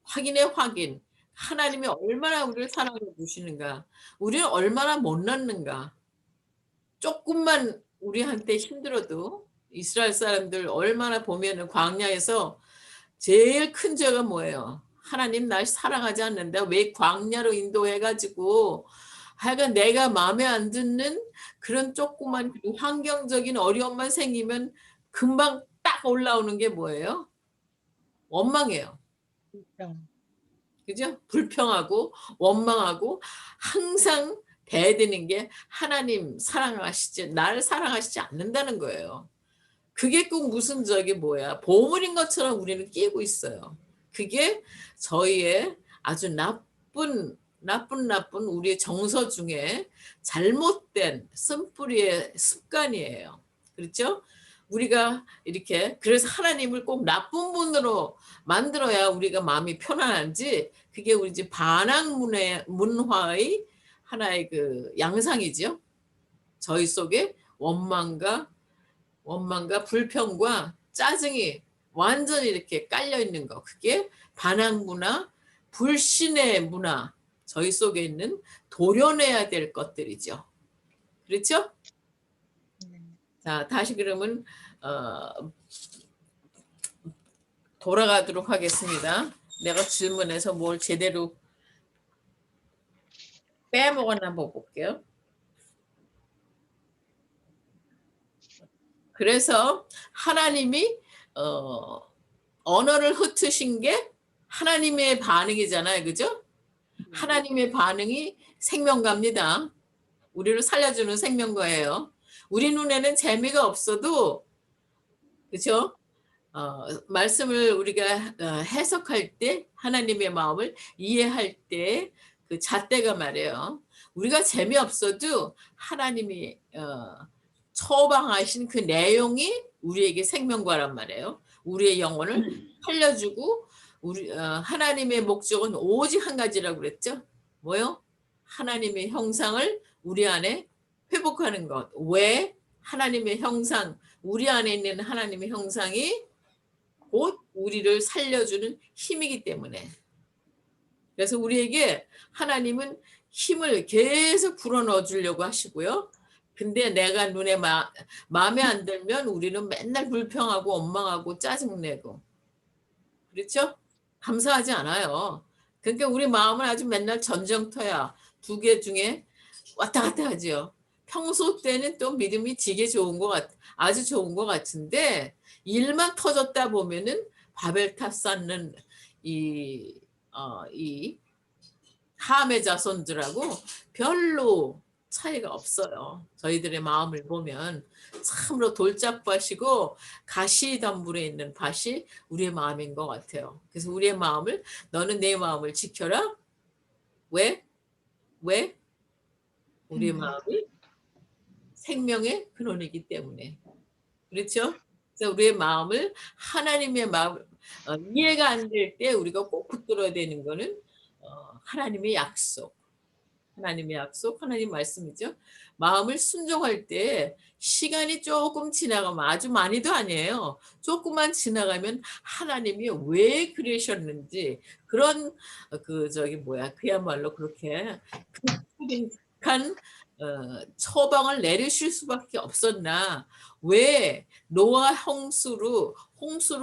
확인. 하나님이 얼마나 우리를 사랑해 주시는가, 우리는 얼마나 못났는가. 조금만 우리한테 힘들어도 이스라엘 사람들 얼마나 보면은 광야에서 제일 큰 죄가 뭐예요? 하나님 날 사랑하지 않는다. 왜 광야로 인도해가지고 하여간 내가 마음에 안 드는 그런 조그만 환경적인 어려움만 생기면 금방 딱 올라오는 게 뭐예요? 원망이에요. 불평. 그죠? 불평하고 원망하고 항상 대드는 게 하나님 나를 사랑하시지 않는다는 거예요. 그게 꼭 무슨 보물인 것처럼 우리는 끼고 있어요. 그게 저희의 아주 나쁜 우리의 정서 중에 잘못된 쓴뿌리의 습관이에요. 그렇죠? 우리가 이렇게 그래서 하나님을 꼭 나쁜 분으로 만들어야 우리가 마음이 편안한지, 그게 우리 집 문화의 하나의 그 양상이죠. 저희 속에 원망과 불평과 짜증이 완전히 이렇게 깔려 있는 거, 그게 반항 문화, 불신의 문화, 저희 속에 있는 도려내야 될 것들이죠. 그렇죠? 네. 자, 다시 그러면 돌아가도록 하겠습니다. 내가 질문해서 뭘 제대로 빼먹었나 한번 볼게요. 그래서 하나님이 언어를 흩으신 게 하나님의 반응이잖아요. 그죠? 하나님의 반응이 생명과입니다. 우리를 살려주는 생명과예요. 우리 눈에는 없어도, 그죠? 말씀을 우리가 해석할 때, 하나님의 마음을 이해할 때 그 잣대가 말이에요. 우리가 재미없어도 하나님이 처방하신 그 내용이 우리에게 생명과란 말이에요. 우리의 영혼을 살려주고, 하나님의 목적은 오직 한 가지라고 그랬죠. 뭐요? 하나님의 형상을 우리 안에 회복하는 것. 왜? 하나님의 형상, 우리 안에 있는 하나님의 형상이 곧 우리를 살려주는 힘이기 때문에. 그래서 우리에게 하나님은 힘을 계속 불어넣어 주려고 하시고요. 근데 내가 마음에 안 들면 우리는 맨날 불평하고 원망하고 짜증내고, 그렇죠? 감사하지 않아요. 그러니까 우리 마음은 아주 맨날 전쟁터야. 두 개 중에 왔다 갔다 하죠. 평소 때는 또 믿음이 아주 좋은 것 같은데, 일만 터졌다 보면은 바벨탑 쌓는 이 함의 자손들하고 별로 차이가 없어요. 저희들의 마음을 보면 참으로 돌짝밭이고 가시덤불에 있는 밭이 우리의 마음인 것 같아요. 그래서 우리의 마음을, 너는 내 마음을 지켜라. 왜? 우리의 마음이 생명의 근원이기 때문에. 그렇죠? 그래서 우리의 마음을 하나님의 마음, 이해가 안 될 때 우리가 꼭 붙들어야 되는 거는 하나님의 약속, 하나님 말씀이죠. 마음을 순종할 때 시간이 조금 지나가면, 아주 많이도 아니에요. 조금만 지나가면 하나님이 왜 그러셨는지, 그런 그야말로 그렇게 극한 처방을 내리실 수밖에 없었나. 왜 노아 홍수로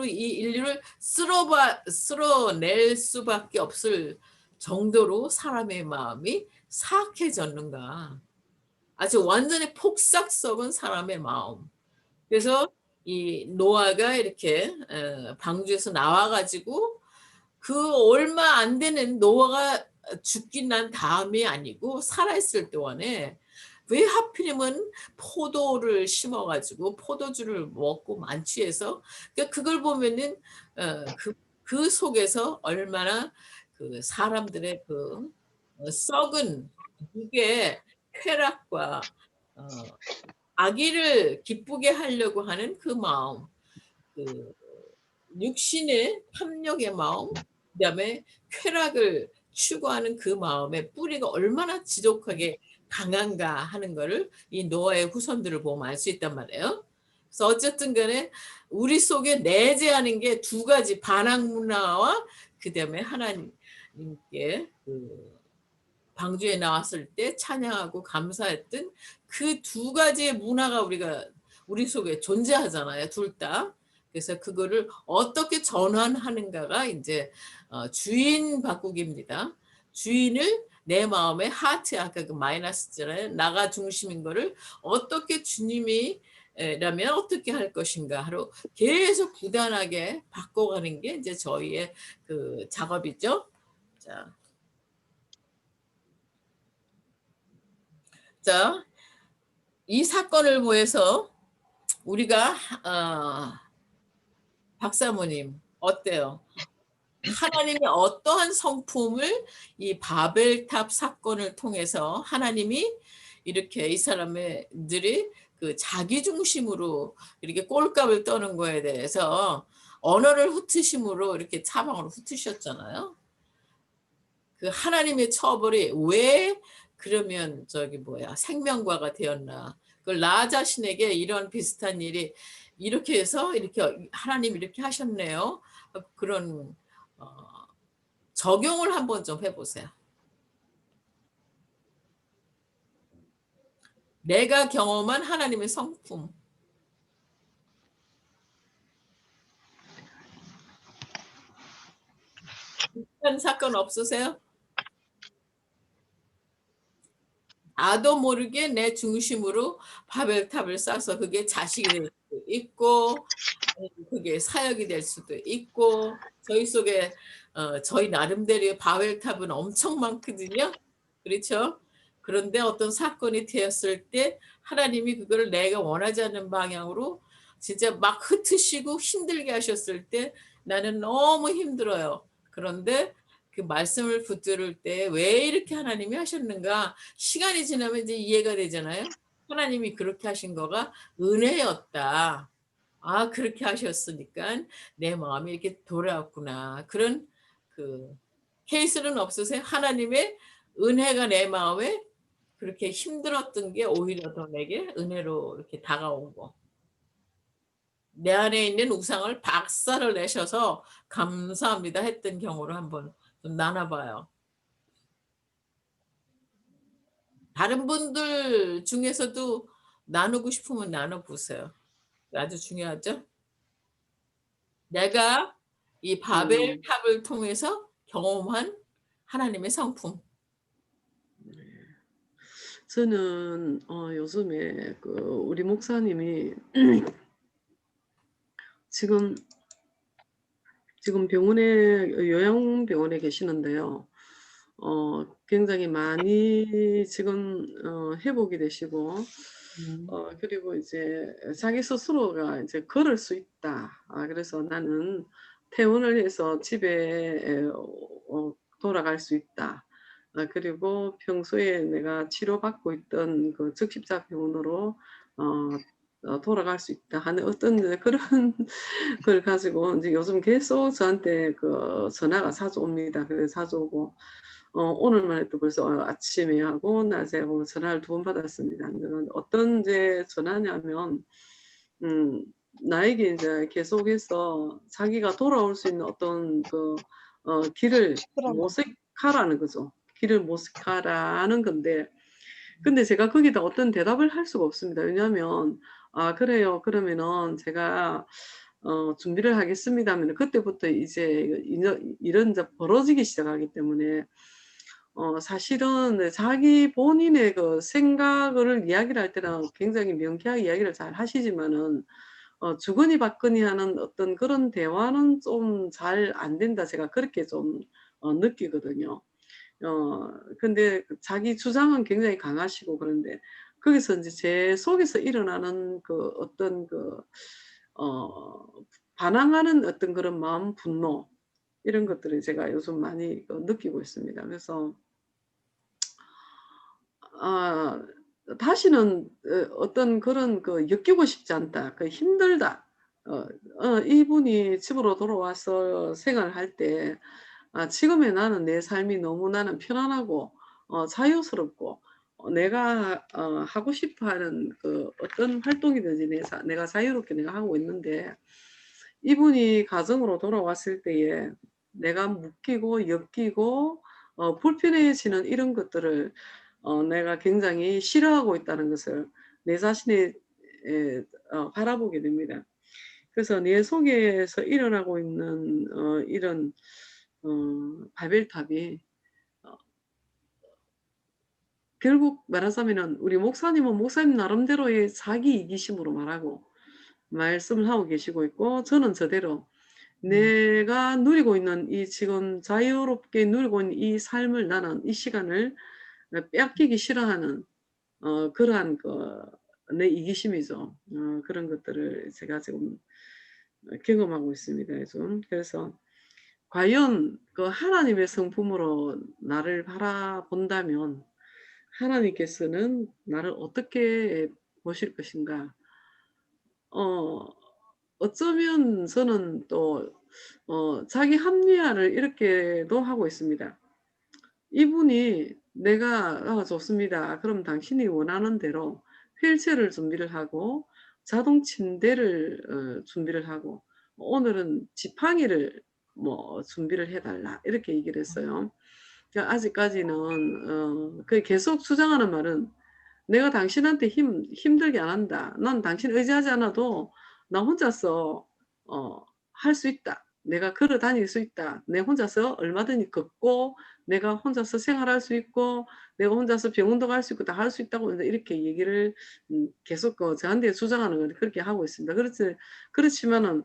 이 인류를 쓸어낼 수밖에 없을 정도로 사람의 마음이 사악해졌는가. 아주 완전히 폭삭 썩은 사람의 마음. 그래서 이 노아가 이렇게 방주에서 나와가지고 그 얼마 안 되는, 노아가 죽긴 난 다음이 아니고 살아있을 동안에 왜 하필이면 포도를 심어가지고 포도주를 먹고 만취해서, 그러니까 그걸 보면은 그 속에서 얼마나 그 사람들의 그 썩은 육의 쾌락과 어, 아기를 기쁘게 하려고 하는 그 마음, 그 육신의 탐욕의 마음, 그다음에 쾌락을 추구하는 그 마음의 뿌리가 얼마나 지독하게 강한가 하는 거를 이 노아의 후손들을 보면 알 수 있단 말이에요. 그래서 어쨌든 간에 우리 속에 내재하는 게 두 가지 반항 문화와 그다음에 하나님께 그 방주에 나왔을 때 찬양하고 감사했던 그 두 가지의 문화가 우리 속에 존재하잖아요, 둘 다. 그래서 그거를 어떻게 전환하는가가 이제 주인 바꾸기입니다. 주인을 내 마음의 하트, 아까 그 마이너스잖아요. 나가 중심인 거를 어떻게 주님이 라면 어떻게 할 것인가 하러 계속 부단하게 바꿔가는 게 이제 저희의 그 작업이죠. 자, 자, 이 사건을 보여서 우리가 박사모님 어때요? 하나님이 어떠한 성품을 이 바벨탑 사건을 통해서 하나님이 이렇게 이 사람들이 그 자기 중심으로 이렇게 꼴값을 떠는 거에 대해서 언어를 흩으심으로 이렇게 사방으로 흩으셨잖아요. 그 하나님의 처벌이 왜 그러면 저기 뭐야 생명과가 되었나? 그 나 자신에게 이런 비슷한 일이 이렇게 해서 이렇게 하나님 이렇게 하셨네요. 그런 적용을 한번 좀 해보세요. 내가 경험한 하나님의 성품. 비슷한 사건 없으세요? 나도 모르게 내 중심으로 바벨탑을 쌓아서 그게 자식이 될 수도 있고 그게 사역이 될 수도 있고 저희 속에 저희 나름대로의 바벨탑은 엄청 많거든요. 그렇죠? 그런데 어떤 사건이 되었을 때 하나님이 그걸 내가 원하지 않는 방향으로 진짜 막 흩으시고 힘들게 하셨을 때 나는 너무 힘들어요. 그런데 그 말씀을 붙들을 때 왜 이렇게 하나님이 하셨는가 시간이 지나면 이제 이해가 되잖아요. 하나님이 그렇게 하신 거가 은혜였다. 아, 그렇게 하셨으니까 내 마음이 이렇게 돌아왔구나. 그런 그 케이스는 없으세요? 하나님의 은혜가 내 마음에 그렇게 힘들었던 게 오히려 더 내게 은혜로 이렇게 다가온 거. 내 안에 있는 우상을 박살을 내셔서 감사합니다 했던 경우를 한번 좀 나눠봐요. 다른 분들 중에서도 나누고 싶으면 나눠보세요. 아주 중요하죠? 내가 이 바벨탑을 통해서 경험한 하나님의 성품. 저는 요즘에 그 우리 목사님이 지금 병원에 요양병원에 계시는데요. 굉장히 많이 지금 회복이 되시고 그리고 이제 자기 스스로가 이제 걸을 수 있다. 그래서 나는 퇴원을 해서 집에 돌아갈 수 있다. 그리고 평소에 내가 치료받고 있던 그 적십자병원으로 돌아갈 수 있다 하는 어떤 그런 걸 가지고 이제 요즘 계속 저한테 그 전화가 자주 옵니다. 그래서 자주 오고 오늘만 해도 벌써 아침에 하고 낮에 하고 전화를 2번 받았습니다. 어떤 이제 전화냐면 나에게 이제 계속해서 자기가 돌아올 수 있는 어떤 그 길을 모색하라는 거죠. 길을 모색하라는 건데 근데 제가 거기다 어떤 대답을 할 수가 없습니다. 왜냐하면 "아 그래요. 그러면은 제가 준비를 하겠습니다." 하면은 그때부터 이제 일은 이제 벌어지기 시작하기 때문에 사실은 자기 본인의 그 생각을 이야기를 할 때는 굉장히 명쾌하게 이야기를 잘 하시지만은 주거니 받거니 하는 어떤 그런 대화는 좀 잘 안 된다. 제가 그렇게 좀 느끼거든요. 근데 자기 주장은 굉장히 강하시고 그런데 거기서 인제 제 속에서 일어나는 그 어떤 그 어 반항하는 어떤 그런 마음, 분노 이런 것들을 제가 요즘 많이 느끼고 있습니다. 그래서 아 다시는 어떤 그런 엮이고 싶지 않다. 힘들다. 이분이 집으로 돌아와서 생활할 때 지금의 나는 내 삶이 너무 나는 편안하고 자유스럽고 내가 하고 싶어 하는 어떤 활동이든지 내가 자유롭게 내가 하고 있는데 이분이 가정으로 돌아왔을 때에 내가 묶이고 엮이고 불편해지는 이런 것들을 내가 굉장히 싫어하고 있다는 것을 내 자신이 바라보게 됩니다. 그래서 내 속에서 일어나고 있는 이런 바벨탑이 결국 말하자면은 우리 목사님은 목사님 나름대로의 자기 이기심으로 말하고 말씀을 하고 계시고 있고 저는 저대로 내가 누리고 있는 이 지금 자유롭게 누리고 있는 이 삶을 나는 이 시간을 빼앗기기 싫어하는 그러한 내 이기심이죠. 그런 것들을 제가 지금 경험하고 있습니다. 요즘. 그래서 과연 하나님의 성품으로 나를 바라본다면 하나님께서는 나를 어떻게 보실 것인가? 어쩌면 저는 또 자기 합리화를 이렇게도 하고 있습니다. 이분이 내가 좋습니다. 그럼 당신이 원하는 대로 휠체어를 준비를 하고 자동 침대를 준비를 하고 오늘은 지팡이를 뭐 준비를 해달라 이렇게 얘기를 했어요. 그러니까 아직까지는 그 계속 주장하는 말은 내가 당신한테 힘들게 안 한다. 난 당신 의지하지 않아도 나 혼자서 할 수 있다. 내가 걸어 다닐 수 있다. 내 혼자서 얼마든지 걷고 내가 혼자서 생활할 수 있고 내가 혼자서 병원도 갈 수 있고 다 할 수 있다고 이렇게 얘기를 계속 저한테 주장하는 건 그렇게 하고 있습니다. 그렇지만은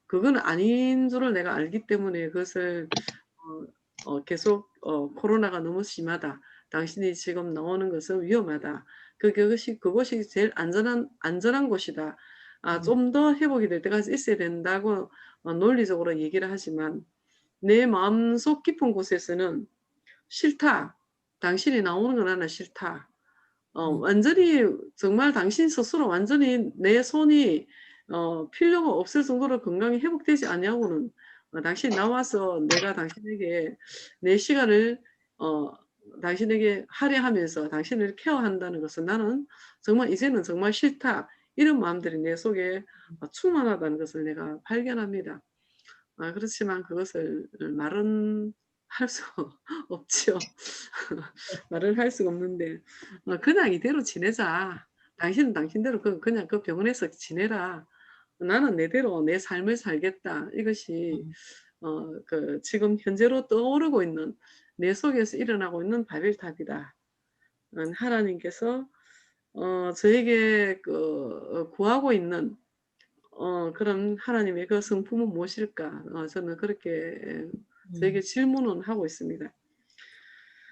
그건 아닌 줄을 내가 알기 때문에 그것을 계속 코로나가 너무 심하다. 당신이 지금 나오는 것은 위험하다. 그것이 제일 안전한 곳이다. 좀 더 회복이 될 때까지 있어야 된다고 논리적으로 얘기를 하지만 내 마음속 깊은 곳에서는 싫다. 당신이 나오는 건 나는 싫다. 완전히 정말 당신 스스로 완전히 내 손이 필요가 없을 정도로 건강이 회복되지 않냐고는 당신이 나와서 내가 당신에게 내 시간을 당신에게 할애하면서 당신을 케어한다는 것은 나는 정말 이제는 정말 싫다. 이런 마음들이 내 속에 충만하다는 것을 내가 발견합니다. 그렇지만 그것을 말은 할 수 없죠. 말을 할 수가 없는데 그냥 이대로 지내자. 당신은 당신대로 그냥 그 병원에서 지내라. 나는 내대로 내 삶을 살겠다. 이것이 지금 현재로 떠오르고 있는 내 속에서 일어나고 있는 바벨탑이다. 하나님께서 저에게 구하고 있는 그런 하나님의 그 성품은 무엇일까? 저는 그렇게 저에게 질문은 하고 있습니다.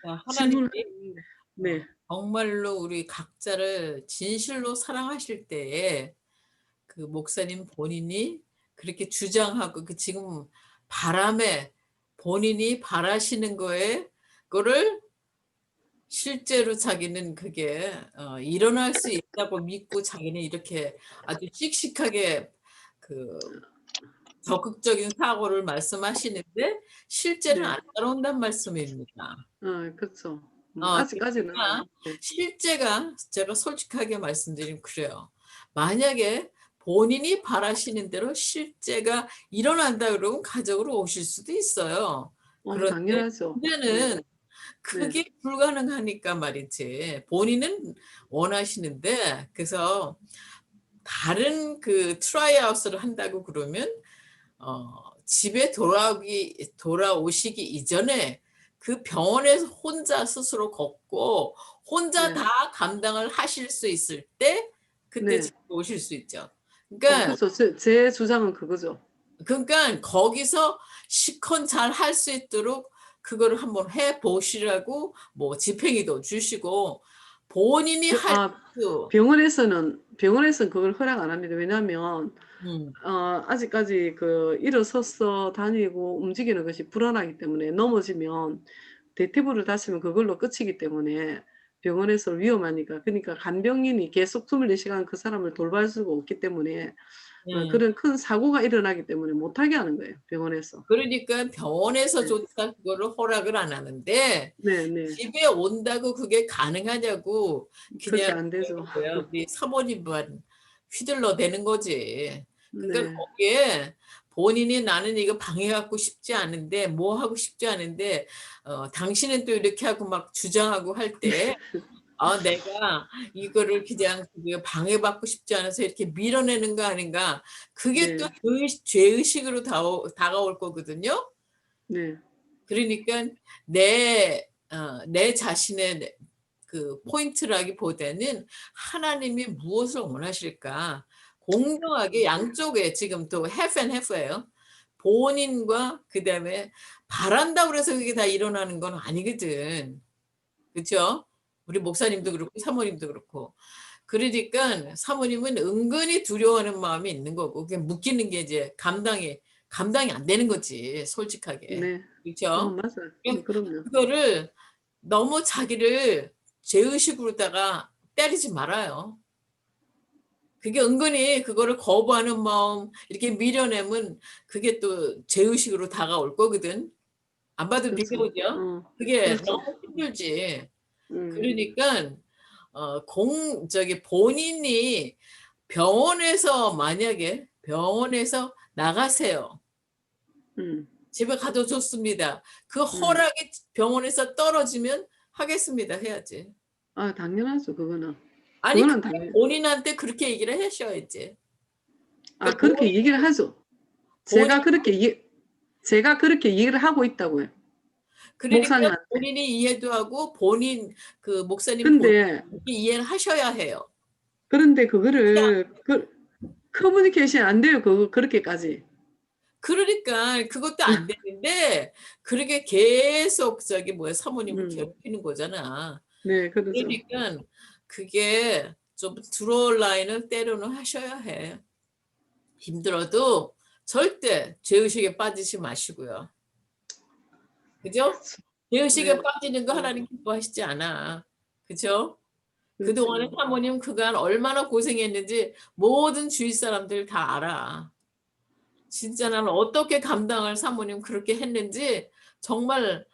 하나님이 질문을 하는데 네. 정말로 우리 각자를 진실로 사랑하실 때에 그 목사님 본인이 그렇게 주장하고 지금 바람에 본인이 바라시는 거를 실제로 자기는 그게 일어날 수 있다고 믿고 자기는 이렇게 아주 씩씩하게 적극적인 사고를 말씀하시는데 실제는 네. 안 따라온단 말씀입니다. 그렇죠. 아직까지는 그러니까 네. 실제가 제가 솔직하게 말씀드리면 그래요. 만약에 본인이 바라시는 대로 실제가 일어난다 그러면 가정으로 오실 수도 있어요. 그런데 당연하죠. 네. 문제는 네. 그게 불가능하니까 말이지. 본인은 원하시는데 그래서 다른 트라이아웃을 한다고 그러면 집에 돌아오시기 이전에 그 병원에서 혼자 스스로 걷고 혼자 네. 다 감당을 하실 수 있을 때 그때 네. 집에 오실 수 있죠. 그러니까 그렇죠. 제 주장은 그거죠. 거기서 시컨 잘 할 수 있도록 그거를 한번 해 보시라고 뭐 집행유도 주시고 본인이 할 수 병원에서는 그걸 허락 안 합니다. 왜냐하면 음. 아직까지 그 일어서서 다니고 움직이는 것이 불안하기 때문에 넘어지면 대퇴부를 다치면 그걸로 끝이기 때문에 병원에서 위험하니까 그러니까 간병인이 계속 24시간 그 사람을 돌볼 수가 없기 때문에 음. 그런 큰 사고가 일어나기 때문에 못하게 하는 거예요, 병원에서. 그러니까 네. 병원에서조차 그거를 허락을 안 하는데 네네. 집에 온다고 그게 가능하냐고 그렇게 그냥 안 되죠. 뭐야 우리 사모님만 휘둘러 대는 거지. 그러니까 네. 거기에 본인이 나는 이거 방해받고 싶지 않은데 뭐 하고 싶지 않은데 당신은 또 이렇게 하고 막 주장하고 할 때 내가 이거를 그냥 방해받고 싶지 않아서 이렇게 밀어내는 거 아닌가. 그게 또 네. 죄의식으로 다가올 거거든요. 네. 그러니까 내 자신의 그 포인트라기보다는 하나님이 무엇을 원하실까? 공정하게 양쪽에 지금 또 half and half예요. 본인과 그다음에 바란다고 그래서 그게 다 일어나는 건 아니거든. 그렇죠? 우리 목사님도 그렇고 사모님도 그렇고. 그러니까 사모님은 은근히 두려워하는 마음이 있는 거고 그게 묶이는 게 이제 감당이 안 되는 거지 솔직하게. 네. 그렇죠? 맞아요. 그러니까 그럼요. 그거를 너무 자기를 죄의식으로다가 때리지 말아요. 그게 은근히 그거를 거부하는 마음 이렇게 밀어내면 그게 또 죄의식으로 다가올 거거든. 안 봐도 그렇죠. 비교죠. 그게 그렇죠. 너무 힘들지. 음. 그러니까 본인이 만약에 병원에서 나가세요. 음. 집에 가도 좋습니다. 그 음. 허락이 병원에서 떨어지면 하겠습니다. 해야지. 당연하죠. 그거는. 아니 그거는 그게 당연 본인한테 그렇게 얘기를 하셔야지. 그러니까 그렇게 얘기를 하죠. 본인 제가 그렇게 얘기를 하고 있다고요. 그러니까 목사님한테. 본인이 이해도 하고 그 목사님 근데 이해를 하셔야 해요. 그런데 그거를 커뮤니케이션 안 돼요. 그렇게까지. 그러니까 그것도 안 되는데 그렇게 계속 사모님을 음. 괴롭히는 거잖아. 네, 그러죠. 그러니까 그게 좀 들어올 라인을 때로는 하셔야 해. 힘들어도 절대 죄의식에 빠지지 마시고요. 그죠? 그렇죠. 죄의식에 네. 빠지는 거 하나님 기뻐하시지 않아. 그죠? 그동안에 그렇죠. 사모님 그간 얼마나 고생했는지 모든 주위 사람들 다 알아. 진짜 나는 어떻게 감당을 사모님 그렇게 했는지 정말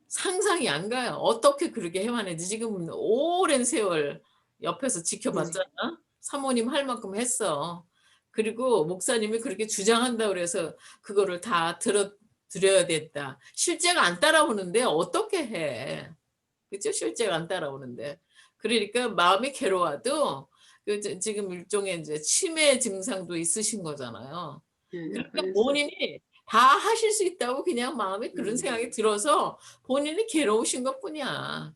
상상이 안 가요. 어떻게 그렇게 해왔는지 지금 오랜 세월 옆에서 음. 지켜봤잖아. 사모님 할 만큼 했어. 그리고 목사님이 그렇게 주장한다 그래서 그거를 다 들어야 된다. 실제가 안 따라오는데 어떻게 해? 그죠? 실제가 안 따라오는데. 그러니까 마음이 괴로워도 지금 일종의 이제 치매 증상도 있으신 거잖아요. 예, 그러니까 약간 있어요. 본인이 다 하실 수 있다고 그냥 마음에 그런 음. 생각이 들어서 본인이 괴로우신 것뿐이야.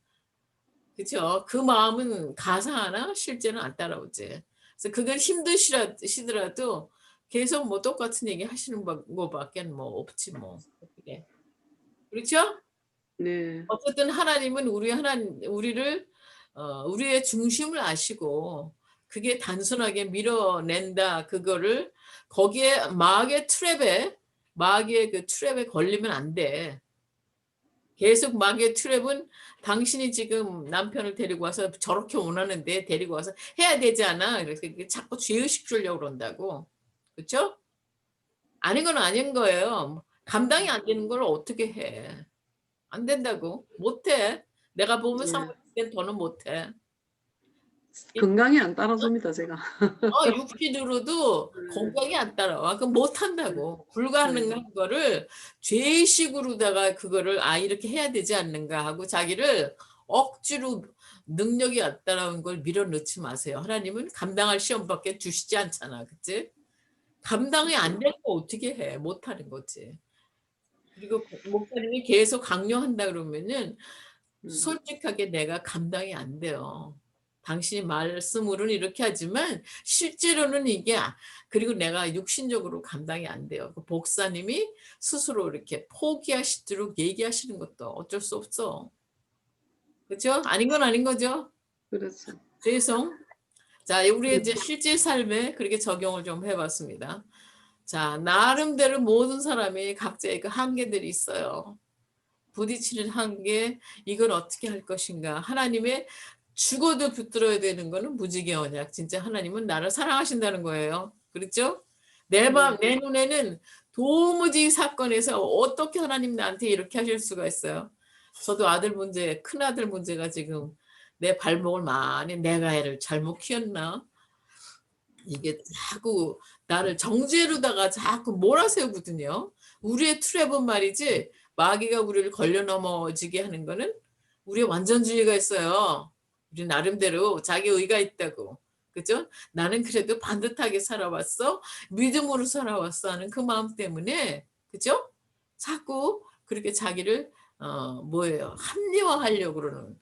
그죠? 그 마음은 가사 하나 실제는 안 따라오지. 그래서 그걸 힘드시더라도 계속 뭐 똑같은 얘기 하시는 거밖에 뭐 없지 뭐. 그게. 그렇죠? 네. 어쨌든 하나님은 우리를 우리의 중심을 아시고 그게 단순하게 밀어낸다 그거를 거기에 마귀의 그 트랩에 걸리면 안 돼. 계속 마귀의 트랩은 당신이 지금 남편을 데리고 와서 저렇게 원하는데 데리고 와서 해야 되지 않아? 그래서 이게 자꾸 죄의식 주려고 그런다고. 그렇죠? 아닌 건 아닌 거예요. 감당이 안 되는 걸 어떻게 해? 안 된다고. 못해. 내가 보면 네. 사모님께는 더는 못해. 건강이 안 따라줍니다, 제가. 육신으로도 네. 건강이 안 따라와. 그럼 네. 못한다고. 네. 불가능한 거를 죄의식으로다가 그거를 이렇게 해야 되지 않는가 하고 자기를 억지로 능력이 안 따라온 걸 밀어넣지 마세요. 하나님은 감당할 시험밖에 주시지 않잖아. 그치? 감당이 안 그렇죠. 되는 거 어떻게 해? 못하는 거지. 그리고 목사님이 계속 강요한다 그러면은 음. 솔직하게 내가 감당이 안 돼요. 당신이 말씀으로는 이렇게 하지만 실제로는 그리고 내가 육신적으로 감당이 안 돼요. 그 목사님이 스스로 이렇게 포기하시도록 얘기하시는 것도 어쩔 수 없어. 그렇죠? 아닌 건 아닌 거죠. 그렇죠. 죄송. 자, 우리 이제 실제 삶에 그렇게 적용을 좀 해봤습니다. 자, 나름대로 모든 사람이 각자의 그 한계들이 있어요. 부딪히는 한계, 이걸 어떻게 할 것인가. 하나님의 죽어도 붙들어야 되는 거는 무지개 언약. 진짜 하나님은 나를 사랑하신다는 거예요. 그렇죠? 내 네. 눈에는 도무지 이 사건에서 어떻게 하나님 나한테 이렇게 하실 수가 있어요. 저도 아들 문제, 큰 아들 문제가 지금 내 발목을 많이 내가 애를 잘못 키웠나? 이게 자꾸 나를 정죄로다가 자꾸 몰아세우거든요. 우리의 트랩은 말이지 마귀가 우리를 걸려 넘어지게 하는 거는 우리의 완전주의가 있어요. 우리 나름대로 자기 의가 있다고. 그죠? 나는 그래도 반듯하게 살아왔어. 믿음으로 살아왔어 하는 그 마음 때문에 그죠? 자꾸 그렇게 자기를 뭐예요? 합리화하려고 그러는.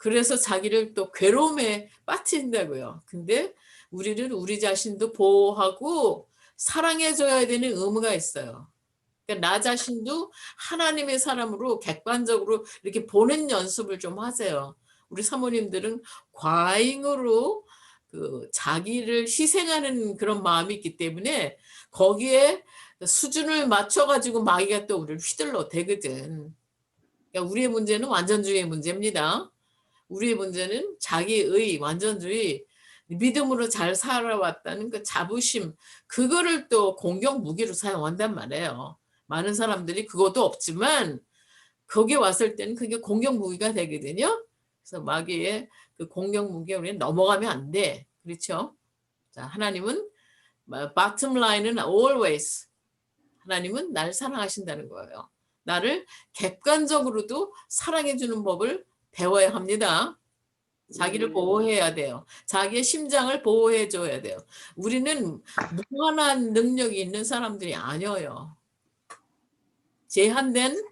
그래서 자기를 또 괴로움에 빠뜨린다고요. 근데 우리는 우리 자신도 보호하고 사랑해줘야 되는 의무가 있어요. 그러니까 나 자신도 하나님의 사람으로 객관적으로 이렇게 보는 연습을 좀 하세요. 우리 사모님들은 과잉으로 그 자기를 희생하는 그런 마음이 있기 때문에 거기에 수준을 맞춰가지고 마귀가 또 우리를 휘둘러 대거든. 그러니까 우리의 문제는 완전주의의 문제입니다. 우리의 문제는 자기의 완전주의, 믿음으로 잘 살아왔다는 그 자부심, 그거를 또 공격 무기로 사용한단 말이에요. 많은 사람들이 그것도 없지만 거기에 왔을 때는 그게 공격 무기가 되거든요. 그래서 마귀의 그 공격 무기에 우리는 넘어가면 안 돼. 그렇죠? 자, 하나님은 bottom line은 always 하나님은 날 사랑하신다는 거예요. 나를 객관적으로도 사랑해 주는 법을 배워야 합니다. 자기를 보호해야 돼요. 자기의 심장을 보호해 줘야 돼요. 우리는 무한한 능력이 있는 사람들이 아니에요. 제한된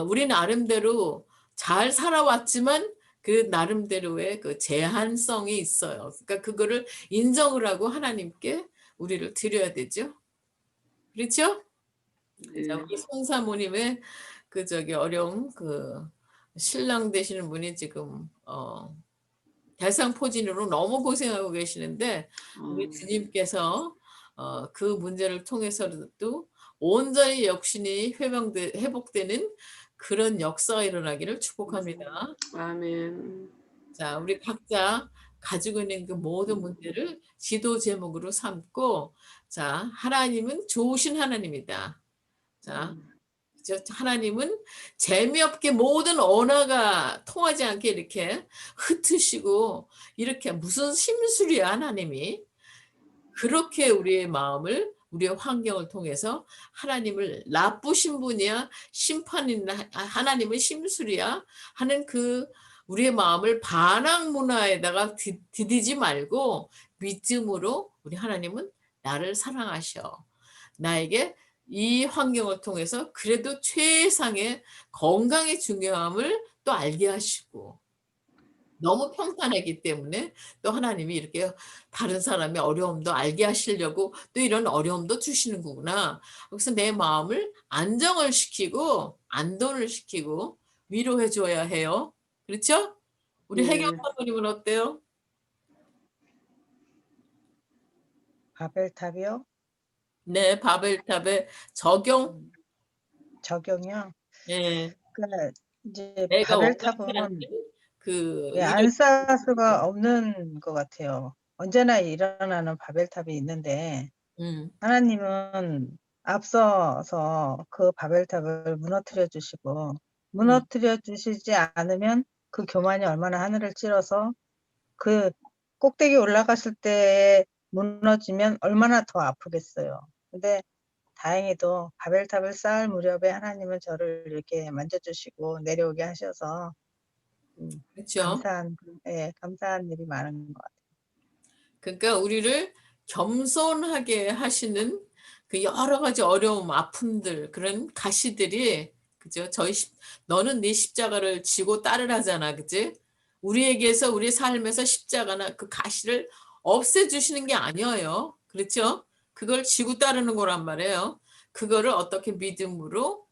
우리 나름대로 잘 살아왔지만 그 나름대로의 그 제한성이 있어요. 그러니까 그거를 인정을 하고 하나님께 우리를 드려야 되죠. 그렇죠? 자, 네. 우리 송사모님의 그 저기 어려운 그 신랑 되시는 분이 지금 대상포진으로 너무 고생하고 계시는데 우리 어, 주님께서 그 문제를 통해서도 온전히 역신이 회복되는 그런 역사가 일어나기를 축복합니다. 아멘. 자, 우리 각자 가지고 있는 그 모든 문제를 지도 제목으로 삼고, 자, 하나님은 좋으신 하나님이다. 자, 하나님은 재미없게 모든 언어가 통하지 않게 이렇게 흩으시고 이렇게 무슨 심술이야 하나님이. 그렇게 우리의 마음을 우리의 환경을 통해서 하나님을 나쁘신 분이야 심판이나 하나님은 심술이야 하는 그 우리의 마음을 반항 문화에다가 디디지 말고 믿음으로 우리 하나님은 나를 사랑하셔. 나에게 이 환경을 통해서 그래도 최상의 건강의 중요함을 또 알게 하시고 너무 평탄하기 때문에 또 하나님이 이렇게 다른 사람의 어려움도 알게 하시려고 또 이런 어려움도 주시는 거구나. 그래서 내 마음을 안정을 시키고 안돈을 시키고 위로해 줘야 해요. 그렇죠? 우리 혜경 네. 사모님은 어때요? 바벨탑이요? 네, 바벨탑의 적용. 적용이요? 예, 그러니까 이제 내가 원하지 않는 바벨탑은 그 예, 일을. 안 쌓을 수가 없는 것 같아요. 언제나 일어나는 바벨탑이 있는데 음, 하나님은 앞서서 그 바벨탑을 무너뜨려 주시고 음, 무너뜨려 주시지 않으면 그 교만이 얼마나 하늘을 찔러서 그 꼭대기 올라갔을 때 무너지면 얼마나 더 아프겠어요. 근데 다행히도 바벨탑을 쌓을 무렵에 하나님은 저를 이렇게 만져주시고 내려오게 하셔서 그렇죠. 감사한, 예, 감사한 일이 많은 것 같아요. 그러니까 우리를 겸손하게 하시는 그 여러 가지 어려움, 아픔들, 그런 가시들이, 그죠? 너는 네 십자가를 지고 따르라잖아, 그지? 우리에게서, 우리 삶에서 십자가나 그 가시를 없애주시는 게 아니에요. 그렇죠? 그걸 지고 따르는 거란 말이에요. 그거를 어떻게 믿음으로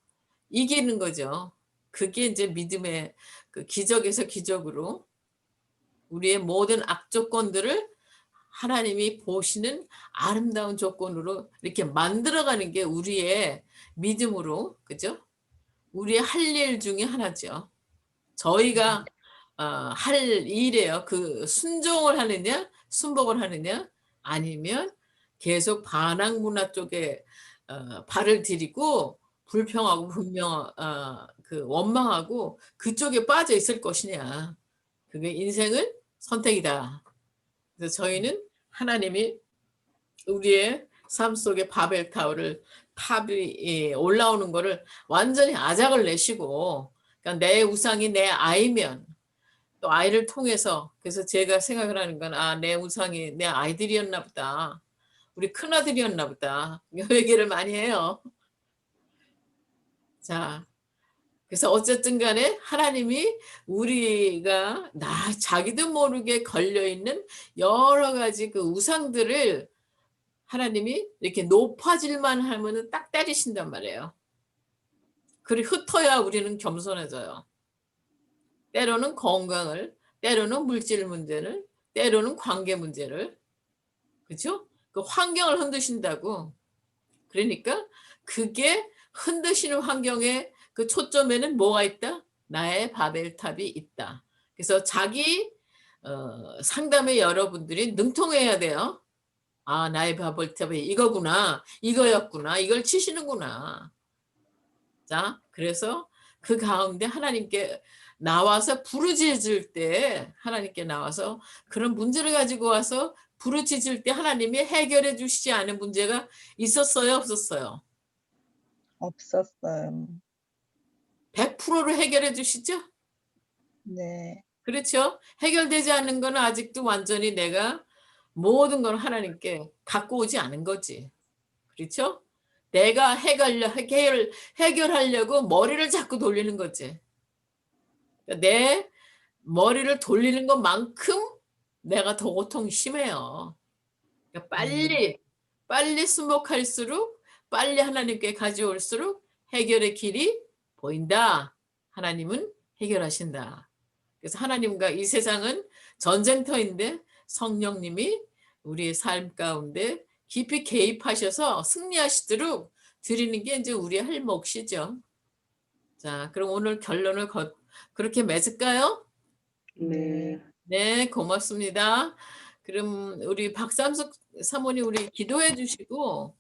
이기는 거죠. 그게 이제 믿음의 그 기적에서 기적으로 우리의 모든 악조건들을 하나님이 보시는 아름다운 조건으로 이렇게 만들어가는 게 우리의 믿음으로, 그죠? 우리의 할 일 중에 하나죠. 저희가 할 일이에요. 그 순종을 하느냐, 순복을 하느냐, 아니면 계속 반항 문화 쪽에 발을 들이고 불평하고 그 원망하고 그쪽에 빠져 있을 것이냐. 그게 인생은 선택이다. 그래서 저희는 하나님이 우리의 삶 속에 바벨타워를 탑이 올라오는 거를 완전히 아작을 내시고, 그러니까 내 우상이 내 아이면 또 아이를 통해서, 그래서 제가 생각을 하는 건 내 우상이 내 아이들이었나 보다. 우리 큰아들이었나 보다. 얘기를 많이 해요. 자, 그래서 어쨌든 간에 하나님이 우리가 자기도 모르게 걸려있는 여러 가지 그 우상들을 하나님이 이렇게 높아질만 하면은 딱 때리신단 말이에요. 그리 흩어야 우리는 겸손해져요. 때로는 건강을, 때로는 물질 문제를, 때로는 관계 문제를, 그렇죠? 그 환경을 흔드신다고. 그러니까 그게 흔드시는 환경에 그 초점에는 뭐가 있다? 나의 바벨탑이 있다. 그래서 자기 상담에 여러분들이 능통해야 돼요. 나의 바벨탑이 이거구나, 이거였구나, 이걸 치시는구나. 자, 그래서 그 가운데 하나님께 나와서 부르짖을 때, 하나님께 나와서 그런 문제를 가지고 와서 부르짖을 때 하나님이 해결해 주시지 않은 문제가 있었어요, 없었어요? 없었어요. 100%로 해결해 주시죠? 네. 그렇죠? 해결되지 않는 거는 아직도 완전히 내가 모든 걸 하나님께 갖고 오지 않은 거지. 그렇죠? 내가 해결하려고 머리를 자꾸 돌리는 거지. 그러니까 내 머리를 돌리는 것만큼 내가 더 고통이 심해요. 그러니까 빨리 순복할수록, 빨리 하나님께 가져올수록 해결의 길이 보인다. 하나님은 해결하신다. 그래서 하나님과 이 세상은 전쟁터인데 성령님이 우리의 삶 가운데 깊이 개입하셔서 승리하시도록 드리는 게 이제 우리의 할 몫이죠. 자, 그럼 오늘 결론을 그렇게 맺을까요? 네. 네, 고맙습니다. 그럼 우리 박삼숙 사모님 우리 기도해 주시고